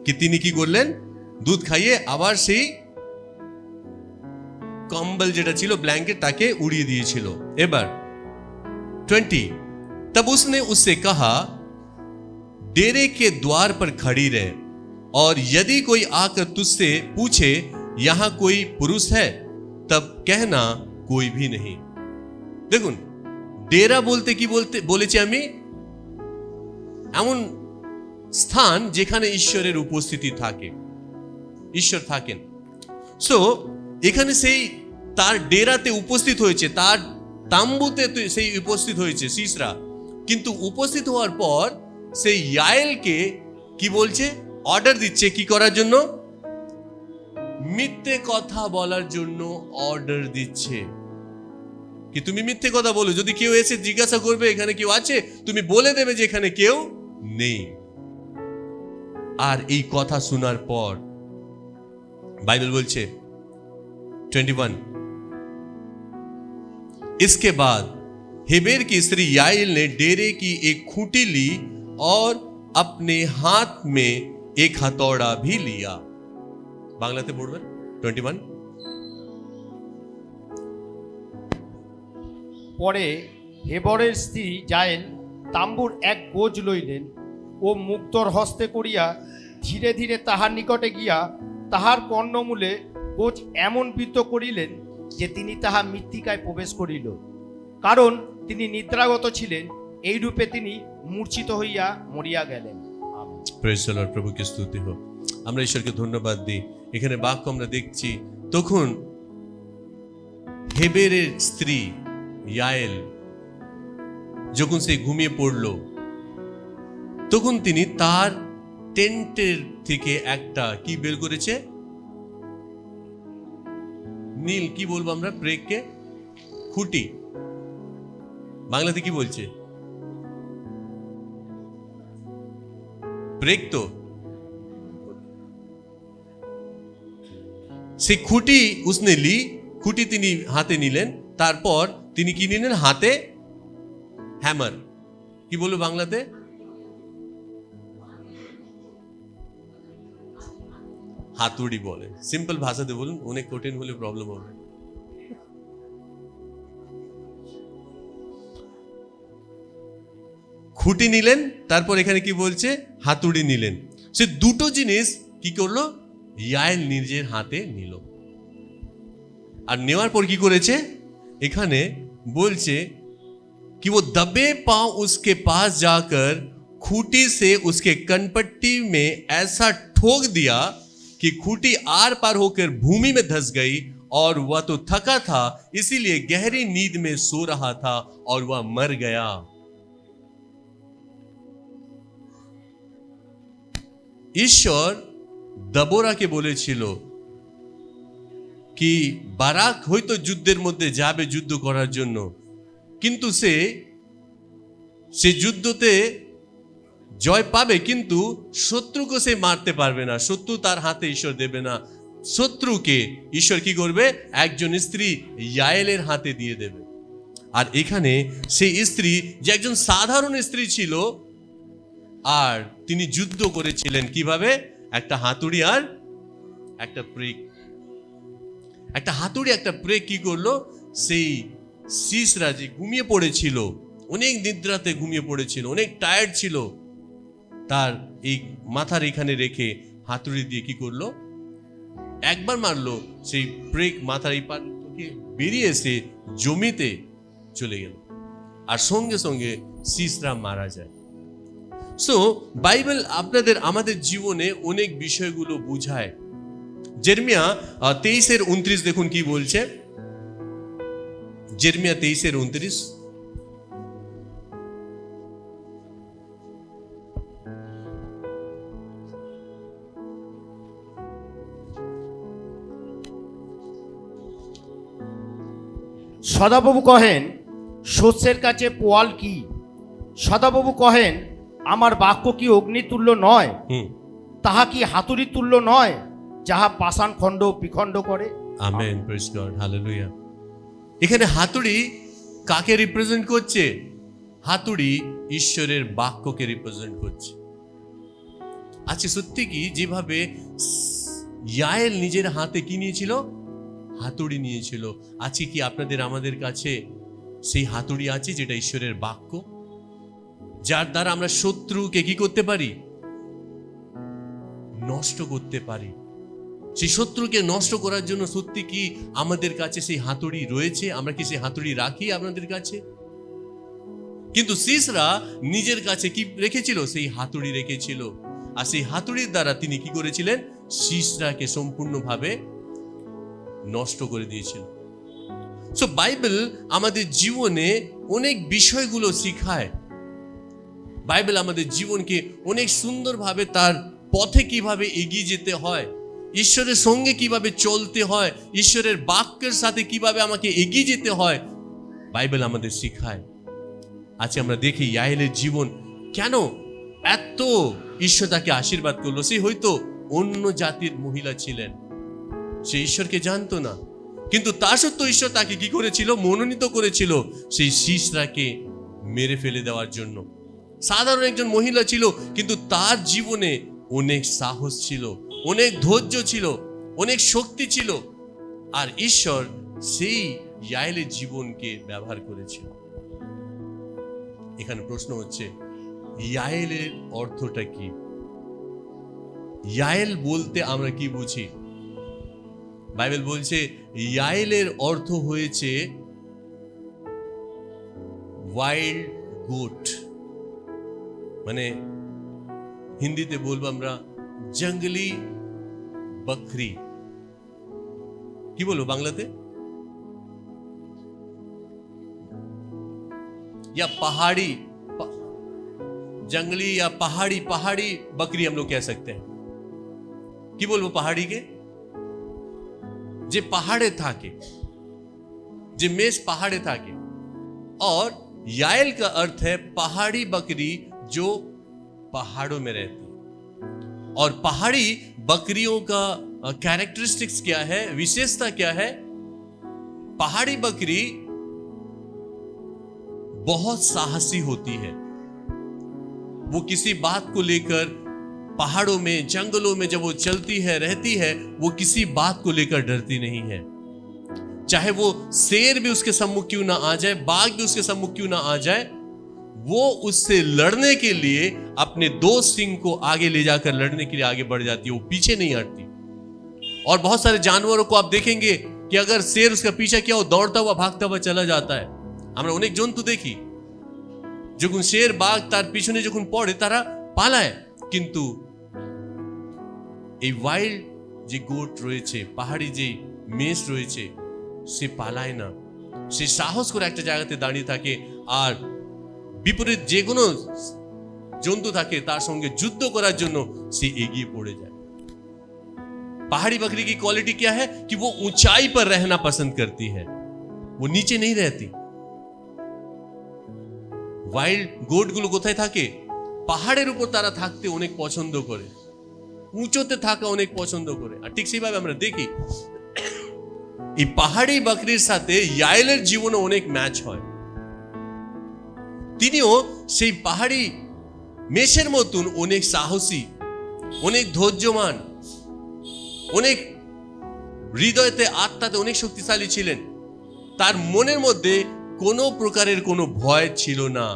কি তিনি কি করলেন? দুধ খাইয়ে আবার সেই কম্বল যেটা ছিল, ব্ল্যাঙ্কেট, তাকে উড়িয়ে দিয়েছিল। এবার 20, तब उसने उससे कहा, डेरे के द्वार पर खड़ी रहे, और यदि कोई आकर तुझसे पूछे यहां कोई पुरुष है, तब कहना कोई भी नहीं। দেখুন, ডেরা বলতে কি বলেছি আমি? এমন স্থান যেখানে ঈশ্বরের উপস্থিতি থাকে, ঈশ্বর থাকেন। সো এখানে সেই তার ডেরাতে উপস্থিত হয়েছে, তার তাম্বুতে সেই উপস্থিত হয়েছে সিসরা। কিন্তু উপস্থিত হওয়ার পর সেই ইয়ায়েলকে কি বলছে? অর্ডার দিচ্ছে কি করার জন্য? মিথ্যে কথা বলার জন্য অর্ডার দিচ্ছে কি তুমি মিথ্যে কথা বলো, যদি কেউ এসে জিজ্ঞাসা করবে এখানে কেউ আছে, তুমি বলে দেবে যে এখানে কেউ নেই। আর এই কথা শোনার পর बाइबल बोलছে 21, इसके बाद हेबेर की स्त्री याइल ने डेरे की एक खूंटी ली और अपने हाथ में एक हथौड़ा भी लिया। बांग्लाते पढ़বেন 21। পরে হেবরের স্ত্রী যায়েল তাম্বুর এক গোজ লইলেন ও মুক্তর হস্তে করিয়া ধীরে ধীরে তাহার নিকটে গিয়া তাহার কর্ণমূলে গোজ এমন বৃত্ত করিলেন যে তিনি তাহা মৃত্তিকায় প্রবেশ করিল, কারণ তিনি নিদ্রাগত ছিলেন। এই রূপে তিনি মূর্ছিত হইয়া মরিয়া গেলেন। Praise the Lord. প্রভুকে স্তুতি হোক। আমরা ঈশ্বরকে ধন্যবাদ দিই। এখানে বাক্য আমরা দেখছি, তখন হেবেরের স্ত্রী ইয়ায়েল যখন সে ঘুমিয়ে পড়ল, তখন তিনি তার টেন্টের থেকে একটা কি বের করেছে? নীল, কি বলবো আমরা প্রেককে? খুঁটি। বাংলাতে কি বলছে? প্রেক তো। সে খুঁটি উসনে লি, খুঁটি তিনি হাতে নিলেন। তারপর তিনি কি নিলেন? হাতে হ্যামার। কি বলবো বাংলাতে? হাতুড়ি বলে। সিম্পল ভাষাতে বলুন, অনেক কঠিন হলে প্রবলেম হবে। খুঁটি নিলেন, তারপর এখানে কি বলছে? হাতুড়ি নিলেন। সে দুটো জিনিস কি করলো? ইয়ায়েল নিজের হাতে নিল। আর নেওয়ার পর কি করেছে, এখানে বলছে कि वो दबे पांव उसके पास जाकर खूंटी से उसके कनपट्टी में ऐसा ठोक दिया कि खूंटी आर पार होकर भूमि में धंस गई और वह तो थका था, इसीलिए गहरी नींद में सो रहा था और वह मर गया। ঈশ্বর দবোরাকে বলেছিল কি বারাক হয়তো যুদ্ধের মধ্যে যাবে যুদ্ধ করার জন্য, কিন্তু সে যুদ্ধতে জয় পাবে, কিন্তু শত্রুকে সে মারতে পারবে না, শত্রু তার হাতে ঈশ্বর দেবে না। শত্রুকে ঈশ্বর কি করবে, একজন স্ত্রী ইয়ায়েলের হাতে দিয়ে দেবে। আর এখানে সেই স্ত্রী যে একজন সাধারণ স্ত্রী ছিল, আর তিনি যুদ্ধ করেছিলেন কিভাবে, একটা হাতুড়ি আর একটা প্রেক। একটা হাতুড়ি একটা প্রেক কি করলো, সেই সিসরা যে ঘুমিয়ে পড়েছিল, অনেক নিদ্রাতে ঘুমিয়ে পড়েছিল, অনেক টায়ার্ড ছিল, তার এই মাথার এখানে রেখে হাতুড়ি দিয়ে কি করলো, একবার মারলো, সেই প্রেক মাথার এই পার থেকে বেরিয়ে এসে জমিতে চলে গেল, আর সঙ্গে সঙ্গে সিসরা মারা যায়। সো বাইবেল আপনাদের আমাদের জীবনে অনেক বিষয়গুলো বুঝায়। জেরেমিয়া 23:29 দেখুন কি বলছে, জেরেমিয়া 23:29। সদাপ্রভু কহেন, শস্যের কাছে পোয়াল কি? সদাপ্রভু কহেন, আমার বাক্য কি অগ্নিতুল্য নয়? তাহা কি হাতুড়ি তুল্য নয়, যাহা পাষাণ খণ্ড বিখণ্ড করে? Amen, praise God, hallelujah. এখানে হাতুড়ি কাকে রিপ্রেজেন্ট করছে? হাতুড়ি ঈশ্বরের বাক্যকে রিপ্রেজেন্ট করছে। আচ্ছা, সত্যি কি যেভাবে ইয়ায়েল নিজের হাতে কি নিয়েছিল, হাতুড়ি নিয়েছিল, আছে কি আপনাদের আমাদের কাছে সেই হাতুড়ি আছে, যেটা ঈশ্বরের বাক্য, যার দ্বারা আমরা শত্রুকে কি করতে পারি, নষ্ট করতে পারি। সেই শত্রুকে নষ্ট করার জন্য সত্যি কি আমাদের কাছে সেই হাতুড়ি রয়েছে? আমরা কি সেই হাতুড়ি রাখি আপনাদের কাছে? কিন্তু সিসরা নিজের কাছে কি রেখেছিল, সেই হাতুড়ি রেখেছিল, আর সেই হাতুড়ির দ্বারা তিনি কি করেছিলেন, সিসরাকে সম্পূর্ণভাবে নষ্ট করে দিয়েছিল। সো বাইবেল আমাদের জীবনে অনেক বিষয়গুলো শিখায়। বাইবেল আমাদের জীবনকে অনেক সুন্দরভাবে তার পথে কিভাবে এগিয়ে যেতে হয়, ঈশ্বরের সঙ্গে কিভাবে চলতে হয়, ঈশ্বরের বাক্যের সাথে কিভাবে আমাকে এগিয়ে যেতে হয়, বাইবেল আমাদের শিখায়। আজকে আমরা দেখি ইয়ায়েলের জীবন কেন এত ঈশ্বর তাকে আশীর্বাদ করলো। সে হয়তো অন্য জাতির মহিলা ছিলেন, সে ঈশ্বরকে জানতো না, কিন্তু তা সত্ত্বেও ঈশ্বর তাকে কি করেছিল, মনোনীত করেছিল সেই সিসরাকে মেরে ফেলে দেওয়ার জন্য। সাধারণ একজন মহিলা ছিল, কিন্তু তার জীবনে অনেক সাহস ছিল, অনেক ধৈর্য ছিল, অনেক শক্তি ছিল, আর ঈশ্বর সেই ইয়ায়েলের জীবনকে ব্যবহার করেছিল। এখানে প্রশ্ন হচ্ছে, ইয়ায়েলের অর্থটা কি? ইয়ায়েল বলতে আমরা কি বুঝি? বাইবেল বলছে ইয়ায়েলের অর্থ হয়েছে ওয়াইল্ড গোট, মানে হিন্দিতে বলবো আমরা জঙ্গলি বকরি। কি বলবো বাংলাতে? या पहाड़ी जंगली या पहाड़ी बकरी हम लोग कह सकते हैं। কি বলবো পাহাড়িকে? যে পাহাড়ে থাকে, যে মেষ পাহাড়ে থাকে। और याएल का अर्थ है पहाड़ी बकरी जो पहाड़ों में रहती है। और पहाड़ी बकरियों का कैरेक्टरिस्टिक्स क्या है, विशेषता क्या है? पहाड़ी बकरी बहुत साहसी होती है। वो किसी बात को लेकर पहाड़ों में, जंगलों में जब वो चलती है, रहती है, वो किसी बात को लेकर डरती नहीं है। चाहे वो शेर भी उसके सम्मुख क्यों ना आ जाए, बाघ भी उसके सम्मुख क्यों ना आ जाए, वो उससे लड़ने के लिए अपने दो सिंग को आगे ले जाकर लड़ने के लिए आगे बढ़ जाती है, वो पीछे नहीं हटती। और बहुत सारे जानवरों को आप देखेंगे कि अगर शेर उसका पीछा किया वो दौड़ता हुआ भागता हुआ चला जाता है। আমরা অনেক জন্তু দেখি যখন শের বাঘ তার পিছনে যখন পড়ে তারা পালায়, কিন্তু এই ওয়াইল্ড যে গোট রয়েছে, পাহাড়ি যে মেষ রয়েছে, সে পালায় না, সে সাহস করে একটা জায়গাতে দাঁড়িয়ে থাকে আর বিপরীত যে কোনো জন্তু থাকে তার সঙ্গে যুদ্ধ করার জন্য সে এগিয়ে পড়ে যায়। पहाड़ी बकरी की क्वालिटी क्या है कि वो ऊंचाई पर रहना पसंद करती है, वो नीचे नहीं रहती। वाइल्ड गोट गुलो কোথায় থাকে? পাহাড়ের উপর তারা থাকতে অনেক পছন্দ করে, উঁচুতে থাকা অনেক পছন্দ করে। আর ঠিক সেইভাবে আমরা দেখি এই পাহাড়ি বকরির সাথে ইয়াইলের জীবনে অনেক ম্যাচ হয়। তিনিও সেই পাহাড়ি মেষের মতন অনেক সাহসী, অনেক ধৈর্যমান, অনেক হৃদয়তে আত্মাতে অনেক শক্তিশালী ছিলেন। তার মনের মধ্যে কোনো প্রকারের কোনো ভয় ছিল না।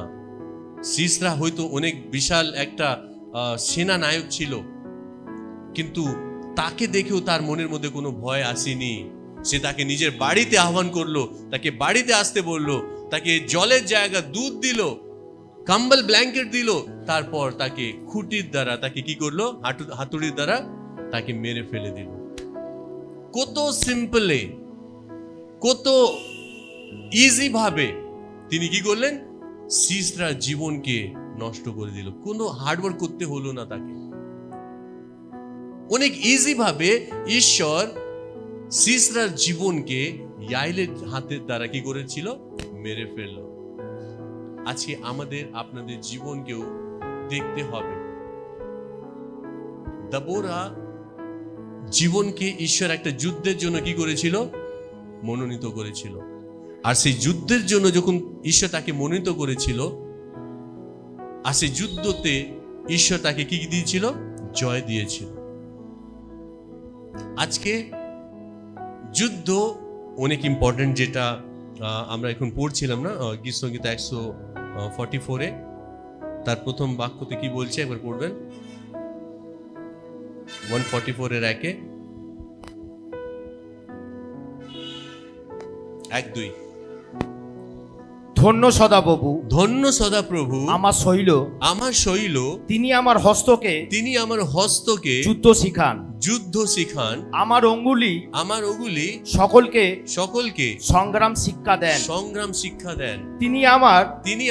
সিসরা হয়তো অনেক বিশাল একটা সেনা নায়ক ছিল, কিন্তু তাকে দেখেও তার মনের মধ্যে কোনো ভয় আসেনি। সে তাকে নিজের বাড়িতে আহ্বান করলো, তাকে বাড়িতে আসতে বললো, তাকে জলের জায়গা দুধ দিল, কম্বল ব্ল্যাঙ্কেট দিল, তারপর তাকে খুঁটির দ্বারা তাকে কি করলো? হাতুড়ির দ্বারা তাকে মেরে ফেলে দিল। কত সিম্পলে, কত ইজি ভাবে তিনি কি করলেন? সিসরার জীবনকে নষ্ট করে দিল। কোনো হার্ডওয়ার্ক করতে হলো না তাকে, অনেক ইজি ভাবে ঈশ্বর সিসরার জীবনকে ইয়াইলের হাতের দ্বারা কি করেছিল? মেরে ফেলল। আজকে আমাদের আপনাদের জীবনকেও দেখতে হবে। দবোরা জীবনকে ঈশ্বর একটা যুদ্ধের জন্য কি করেছিল? মনোনীত করেছিল। আর সেই যুদ্ধের জন্য যখন ঈশ্বর তাকে মনোনীত করেছিল, আর সেই যুদ্ধতে ঈশ্বর তাকে কি দিয়েছিল? জয় দিয়েছিল। আজকে যুদ্ধ অনেক ইম্পর্টেন্ট, যেটা আমরা এখন পড়ছিলাম না গীত সংগীত 144-এ, তার প্রথম বাক্যতে কি বলছে একবার পড়বেন। 144-এর 1-2। ধন্য সদাপ্রভু, ধন্য সদাপ্রভু আমার শৈল, আমার শৈল, তিনি আমার হস্তকে, তিনি আমার হস্তকে যুদ্ধ শিখান, যুদ্ধ শিখান, আমার অঙ্গুলি, আমার ওগুলি সকলকে সকলকে সংগ্রাম শিক্ষা দেন। সংগ্রাম শিক্ষা দেন। তিনি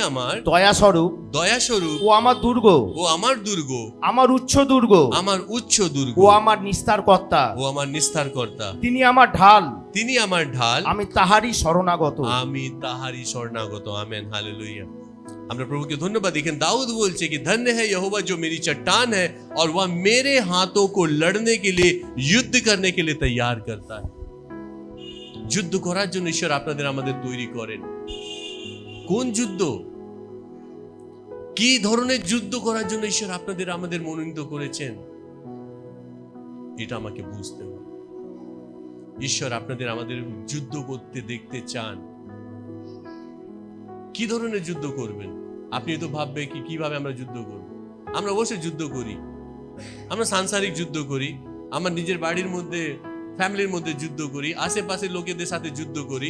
আমার দয়াস্বরূপ, দয়াস্বরূপ, ও আমার দুর্গ, ও আমার দুর্গ, আমার উচ্চ দুর্গ, আমার উচ্চ দুর্গ, ও আমার নিস্তার কর্তা, ও আমার নিস্তার কর্তা। তিনি আমার ঢাল, তিনি আমার ঢাল, আমি তাহারই শরণাগত, আমি তাহারই শরণাগত। आमेन, हालेलुया। আমরা প্রভুকে ধন্যবাদ। দেখেন দাউদ বলছে कि धन्य है यहोवा जो मेरी चट्टान है और वह मेरे हाथों को लड़ने के लिए, युद्ध करने के लिए तैयार करता है। যুদ্ধ করার জন্য ঈশ্বর আপনাদের আমাদের তৈরি করেন। কোন যুদ্ধ, কি ধরনের যুদ্ধ করার জন্য ঈশ্বর আপনাদের আমাদের মনোনীত করেছেন, এটা আমাকে বুঝতে হবে। ঈশ্বর আপনাদের আমাদের যুদ্ধ করতে দেখতে চান। কি ধরনের যুদ্ধ করবেন? আপনি তো ভাববে কি কিভাবে আমরা যুদ্ধ করব। আমরা অবশ্যই যুদ্ধ করি, আমরা সাংসারিক যুদ্ধ করি, আমার নিজের বাড়ির মধ্যে, ফ্যামিলির মধ্যে যুদ্ধ করি, আশেপাশের লোকেদের সাথে যুদ্ধ করি,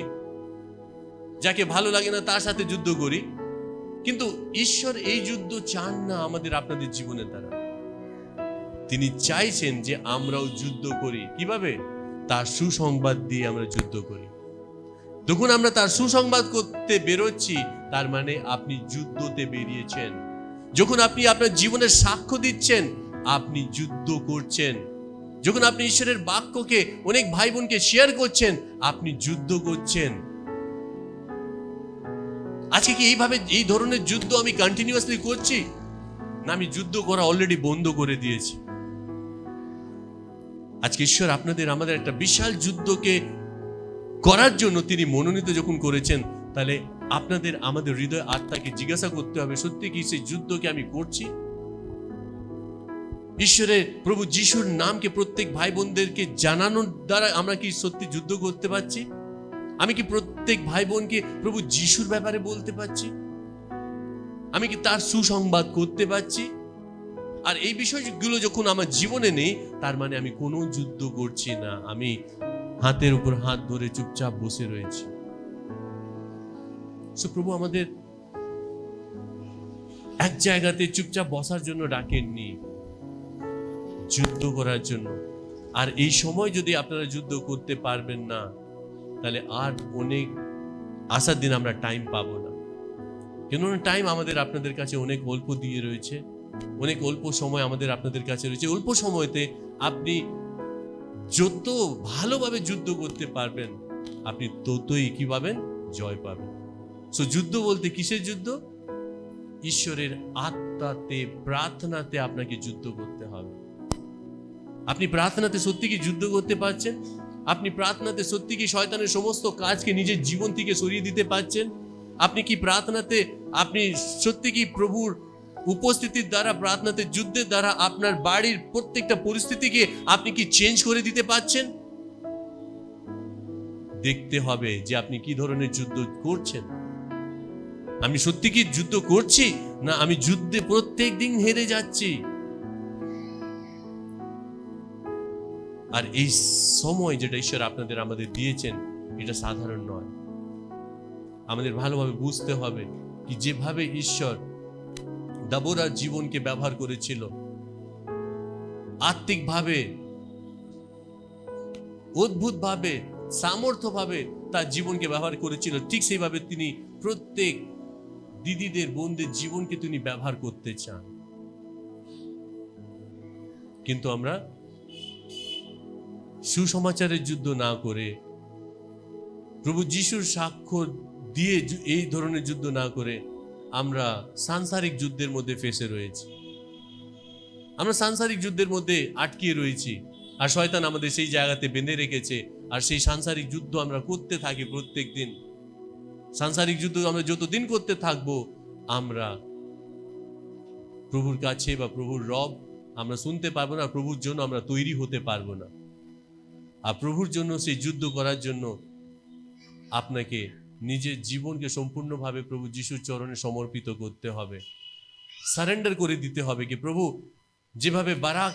যাকে ভালো লাগে না তার সাথে যুদ্ধ করি। কিন্তু ঈশ্বর এই যুদ্ধ চান না আমাদের আপনাদের জীবনের দ্বারা। তিনি চাইছেন যে আমরাও যুদ্ধ করি। কিভাবে? তার সুসংবাদ দিয়ে আমরা যুদ্ধ করি। যখন আমরা তার সুসংবাদ করতে বেরোচ্ছি, তার মানে আপনি যুদ্ধতে বেরিয়েছেন। যখন আপনি আপনার জীবনের সাক্ষ্য দিচ্ছেন, আপনি যুদ্ধ করছেন। যখন আপনি ঈশ্বরের বাক্যকে অনেক ভাই বোনকে শেয়ার করছেন, আপনি যুদ্ধ করছেন। আজকে কি এইভাবে এই ধরনের যুদ্ধ আমি কন্টিনিউয়াসলি করছি, না আমি যুদ্ধ করা অলরেডি বন্ধ করে দিয়েছি? আজকে ঈশ্বর আপনাদের আমাদের একটা বিশাল যুদ্ধকে করার জন্য তিনি মনোনীত যখন করেছেন, তাহলে আপনাদের আমাদের হৃদয় আত্মাকে জিজ্ঞাসা করতে হবে, সত্যি কি সেই যুদ্ধকে আমি করছি? ঈশ্বরের প্রভু যিশুর নামকে প্রত্যেক ভাই বোনদেরকে জানানোর দ্বারা আমরা কি সত্যি যুদ্ধ করতে পারছি? আমি কি প্রত্যেক ভাই বোনকে প্রভু যিশুর ব্যাপারে বলতে পারছি? আমি কি তার সুসংবাদ করতে পারছি? আর এই বিষয়গুলো যখন আমার জীবনে নেই, তার মানে আমি কোনো যুদ্ধ করছি না, আমি হাতের উপর হাত ধরে চুপচাপ বসে রয়েছি। প্রভু আমাদের এক জায়গাতে চুপচাপ বসার জন্য ডাকেননি, যুদ্ধ করার জন্য। আর এই সময় যদি আপনারা যুদ্ধ করতে পারবেন না, তাহলে আর অনেক আসার দিন আমরা টাইম পাবো না। কেন টাইম আমাদের আপনাদের কাছে অনেক অল্প দিয়ে রয়েছে, অনেক অল্প সময় আমাদের আপনাদের কাছে রয়েছে। অল্প সময়তে আপনি যত ভালোভাবে যুদ্ধ করতে পারবেন, আপনি ততই কি পাবেন? জয় পাবেন। যুদ্ধ বলতে কিসের যুদ্ধ? ঈশ্বরের আত্মাতে, প্রার্থনাতে আপনাকে যুদ্ধ করতে হবে। আপনি প্রার্থনাতে সত্যি কি যুদ্ধ করতে পারছেন? আপনি প্রার্থনাতে সত্যি কি শয়তানের সমস্ত কাজকে নিজের জীবন থেকে সরিয়ে দিতে পারছেন? আপনি কি প্রার্থনাতে, আপনি সত্যি কি প্রভুর উপস্থিতির দ্বারা, প্রার্থনাতে যুদ্ধের দ্বারা আপনার বাড়ির প্রত্যেকটা পরিস্থিতিকে আপনি কি চেঞ্জ করে দিতে পারছেন? দেখতে হবে যে আপনি কি ধরনের যুদ্ধ করছেন। আমি সত্যি কি যুদ্ধ করছি, না আমি যুদ্ধে প্রত্যেক দিন হেরে যাচ্ছি। আর এই সময় যেটা ঈশ্বর আপনাদের আমাদের দিয়েছেন, এটা সাধারণ নয়। আমাদের ভালোভাবে বুঝতে হবে কি যেভাবে ঈশ্বর দাবোরার জীবনকে ব্যবহার করেছিল, আত্মিকভাবে, অদ্ভুতভাবে, সামর্থ্যভাবে তার জীবনকে ব্যবহার করেছিল, ঠিক সেইভাবে তিনি প্রত্যেক দিদিদের, বোনদের জীবনকে তিনি ব্যবহার করতে চান। কিন্তু আমরা সুসমাচারের যুদ্ধ না করে, প্রভু যিশুর সাক্ষ্য দিয়ে এই ধরনের যুদ্ধ না করে, আমরা সাংসারিক যুদ্ধের মধ্যে ফেসে রয়েছি। আমরা সাংসারিক যুদ্ধের মধ্যে আটকিয়ে রয়েছি, আর শয়তান আমাদের সেই জায়গাতে বেঁধে রেখেছে। আর সেই সাংসারিক যুদ্ধ আমরা করতে থাকি প্রত্যেক দিন। সাংসারিক যুদ্ধ আমরা যতদিন করতে থাকবো, আমরা প্রভুর কাছে বা প্রভুর রব আমরা শুনতে পারবো না, প্রভুর জন্য আমরা তৈরি হতে পারবো না। আর প্রভুর জন্য সেই যুদ্ধ করার জন্য আপনাকে নিজের জীবনকে সম্পূর্ণভাবে প্রভু যিশুর চরণে সমর্পিত করতে হবে, সারেন্ডার করে দিতে হবে। কি প্রভু যেভাবে বারাক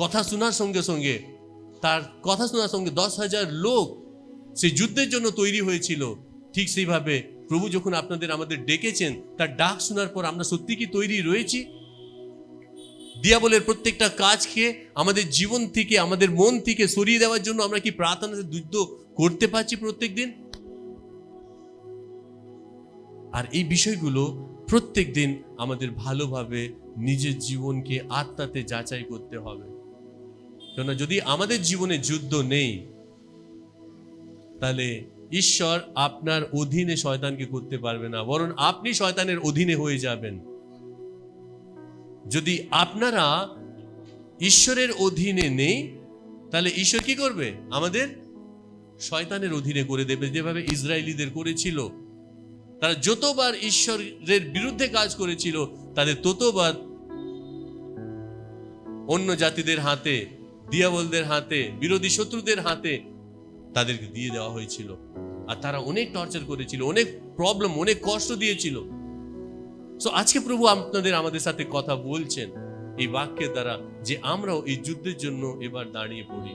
কথা শোনার সঙ্গে সঙ্গে, তার কথা শোনার সঙ্গে 10,000 লোক সেই যুদ্ধের জন্য তৈরি হয়েছিল, ঠিক সেইভাবে প্রভু যখন আপনাদের আমাদের ডেকেছেন, তার ডাক শোনার পর আমরা সত্যি কি তৈরি রয়েছি? দিয়াবলের প্রত্যেকটা কাজকে আমাদের জীবন থেকে, আমাদের মন থেকে সরিয়ে দেওয়ার জন্য আমরা কি প্রার্থনাতে যুদ্ধ করতে পারছি প্রত্যেক দিন? আর এই বিষয়গুলো প্রত্যেক দিন আমাদের ভালোভাবে নিজের জীবনকে আত্মাতে যাচাই করতে হবে। কেননা যদি আমাদের জীবনে যুদ্ধ নেই, তাহলে ঈশ্বর আপনার অধীনে শয়তানকে করতে পারবে না, বরং আপনি শয়তানের অধীনে হয়ে যাবেন। যদি আপনারা ঈশ্বরের অধীনে নেই, তাহলে ঈশ্বর কি করবে? আমাদের শয়তানের অধীনে করে দেবে, যেভাবে ইসরায়েলীদের করেছিল। তারা যতবার ঈশ্বরের বিরুদ্ধে কাজ করেছিল, তাদের ততবার অন্য জাতিদের হাতে, দিয়াবলদের হাতে, বিরোধী শত্রুদের হাতে তাদেরকে দিয়ে দেওয়া হয়েছিল। আর তারা অনেক টর্চার করেছিল, অনেক প্রবলেম, অনেক কষ্ট দিয়েছিল। আজকে প্রভু আপনাদের আমাদের সাথে কথা বলছেন এই বাক্যের দ্বারা, যে আমরাও এই যুদ্ধের জন্য এবার দাঁড়িয়ে পড়ি।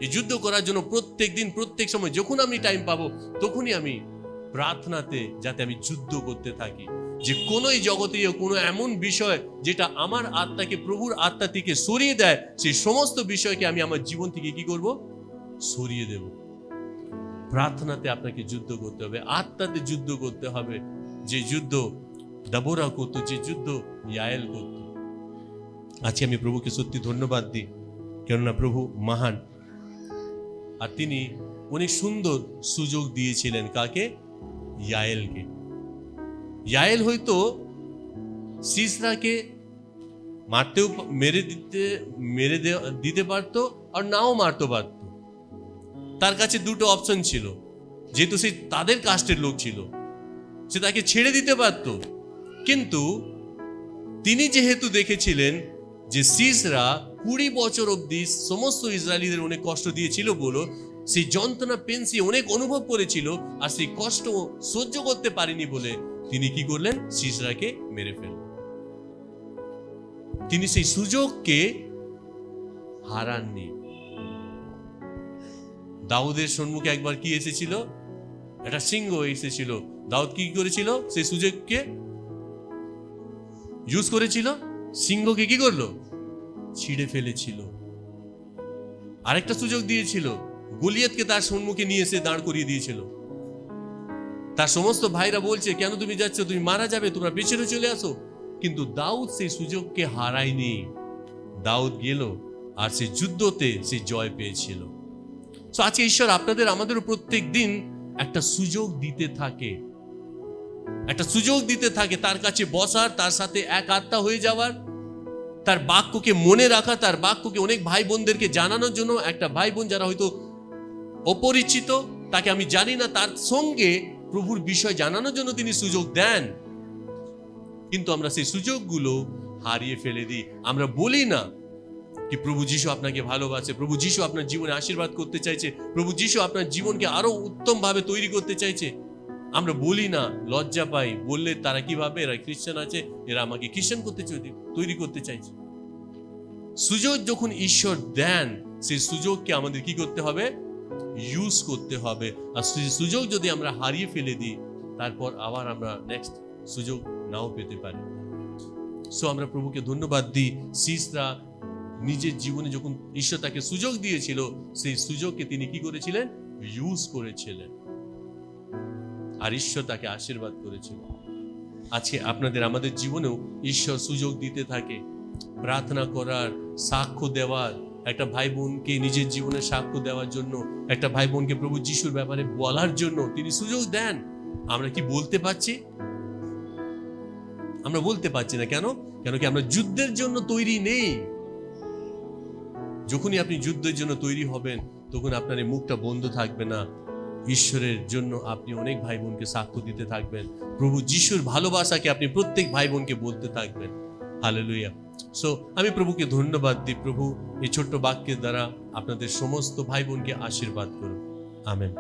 এই যুদ্ধ করার জন্য প্রত্যেক দিন, প্রত্যেক সময় যখন আমি টাইম পাবো, তখনই আমি প্রার্থনাতে যাতে আমি যুদ্ধ করতে থাকি, যে কোনো এই জগতীয় কোনো এমন বিষয় যেটা আমার আত্মাকে প্রভুর আত্মা থেকে সরিয়ে দেয়, সেই সমস্ত বিষয়কে আমি আমার জীবন থেকে কি করব? সরিয়ে দেব। প্রার্থনাতে আপনাকে যুদ্ধ করতে হবে, আত্মাতে যুদ্ধ করতে হবে। যে যুদ্ধ দাবোরা করতো, যে যুদ্ধ ইয়ায়েল করতো। আজকে আমি প্রভুকে সত্যি ধন্যবাদ দিই, কেননা প্রভু মহান। আর তিনি অনেক সুন্দর সুযোগ দিয়েছিলেন কাকে? ইয়ায়েলকে। ইয়ায়েল হয়তো সিসরাকে মারতেও, মেরে দিতে পারতো, আর নাও মারতে পারত। তার কাছে দুটো অপশন ছিল, যেহেতু সে তাদের কাস্টের লোক ছিল, সে তাকে ছেড়ে দিতে পারত। কিন্তু তিনি যেহেতু দেখেছিলেন যে সিসরা 20 বছর অবধি সমস্ত ইসরায়েলীদের অনেক কষ্ট দিয়েছিল বলো, সেই যন্ত্রণা পেনসি অনেক অনুভব করেছিল, আর সেই কষ্ট সহ্য করতে পারেনি বলে তিনি কি করলেন? সিসরাকে মেরে ফেললেন। তিনি সেই সুযোগকে হারাননি। দাউদের সম্মুখে একবার কি এসেছিল? একটা সিংহ এসেছিল। দাউদ কি করেছিল? সেই সুযোগকে ইউজ করেছিল, সিংহকে কি করলো? ছিঁড়ে ফেলেছিল। আরেকটা সুযোগ দিয়েছিল, গলিয়াতকে তার সম্মুখে নিয়ে এসে দাঁড় করিয়ে দিয়েছিল। তার সমস্ত ভাইরা বলছে, কেন তুমি যাচ্ছ? তুমি মারা যাবে, তোমরা পেছনে চলে আসো। কিন্তু দাউদ সেই সুযোগকে হারায়নি। দাউদ গেল আর সেই যুদ্ধতে সে জয় পেয়েছিল। তো আজকে ঈশ্বর আপনাদের আমাদেরও প্রত্যেক দিন একটা সুযোগ দিতে থাকে, একটা সুযোগ দিতে থাকে তার কাছে বসার, তার সাথে এক আত্মা হয়ে যাওয়ার, তার বাক্যকে মনে রাখা, তার বাক্যকে অনেক ভাই বোনদেরকে জানানোর জন্য। একটা ভাই বোন যারা হয়তো অপরিচিত, তাকে আমি জানি না, তার সঙ্গে প্রভুর বিষয় জানানোর জন্য তিনি সুযোগ দেন। কিন্তু আমরা সেই সুযোগগুলো হারিয়ে ফেলে দিই। আমরা বলি না কি প্রভু যিশু আপনাকে ভালোবাসে, প্রভু যিশু আপনার জীবনে আশীর্বাদ করতে চাইছে, প্রভু যিশু আপনার জীবনকে আরো উত্তম ভাবে তৈরি করতে চাইছে। আমরা বলি না, লজ্জা পাই। বললে তারা কি ভাবে? এরা খ্রিস্টান আছে, এরা আমাকে খ্রিস্টান করতে তৈরি করতে চাইছে। সুযোগ যখন ঈশ্বর দেন, সেই সুযোগকে আমাদের কি করতে হবে? ইউজ করতে হবে। আর সেই সুযোগ যদি আমরা হারিয়ে ফেলে দিই, তারপর আবার আমরা নেক্সট সুযোগ নাও পেতে পারি। সো আমরা প্রভুকে ধন্যবাদ দিই। সিসরা নিজের জীবনে যখন ঈশ্বর তাকে সুযোগ দিয়েছিল, সেই সুযোগকে তিনি কি করেছিলেন? ইউজ করেছিলেন, আর ঈশ্বর তাকে আশীর্বাদ করেছিল। আজকে আপনাদের আমাদের জীবনেও ঈশ্বর সুযোগ দিতে থাকে, প্রার্থনা করার, সাক্ষ্য দেওয়ার, একটা ভাই বোনকে নিজের জীবনে সাক্ষ্য দেওয়ার জন্য, একটা ভাই বোনকে প্রভু যিশুর ব্যাপারে বলার জন্য তিনি সুযোগ দেন। আমরা কি বলতে পারছি? আমরা বলতে পারছি না। কেন? কেন কি আমরা যুদ্ধের জন্য তৈরি নেই। যখনই আপনি যুদ্ধের জন্য তৈরি হবেন, তখন আপনার এই মুখটা বন্ধ থাকবে না। ঈশ্বরের জন্য আপনি অনেক ভাই বোনকে সাক্ষ্য দিতে থাকবেন, প্রভু যিশুর ভালোবাসাকে আপনি প্রত্যেক ভাই বোনকে বলতে থাকবেন। হালেলুয়া। সো আমি প্রভুকে ধন্যবাদ দিই। প্রভু এই ছোট্ট বাক্যের দ্বারা আপনাদের সমস্ত ভাই বোনকে আশীর্বাদ করুন। আমেন।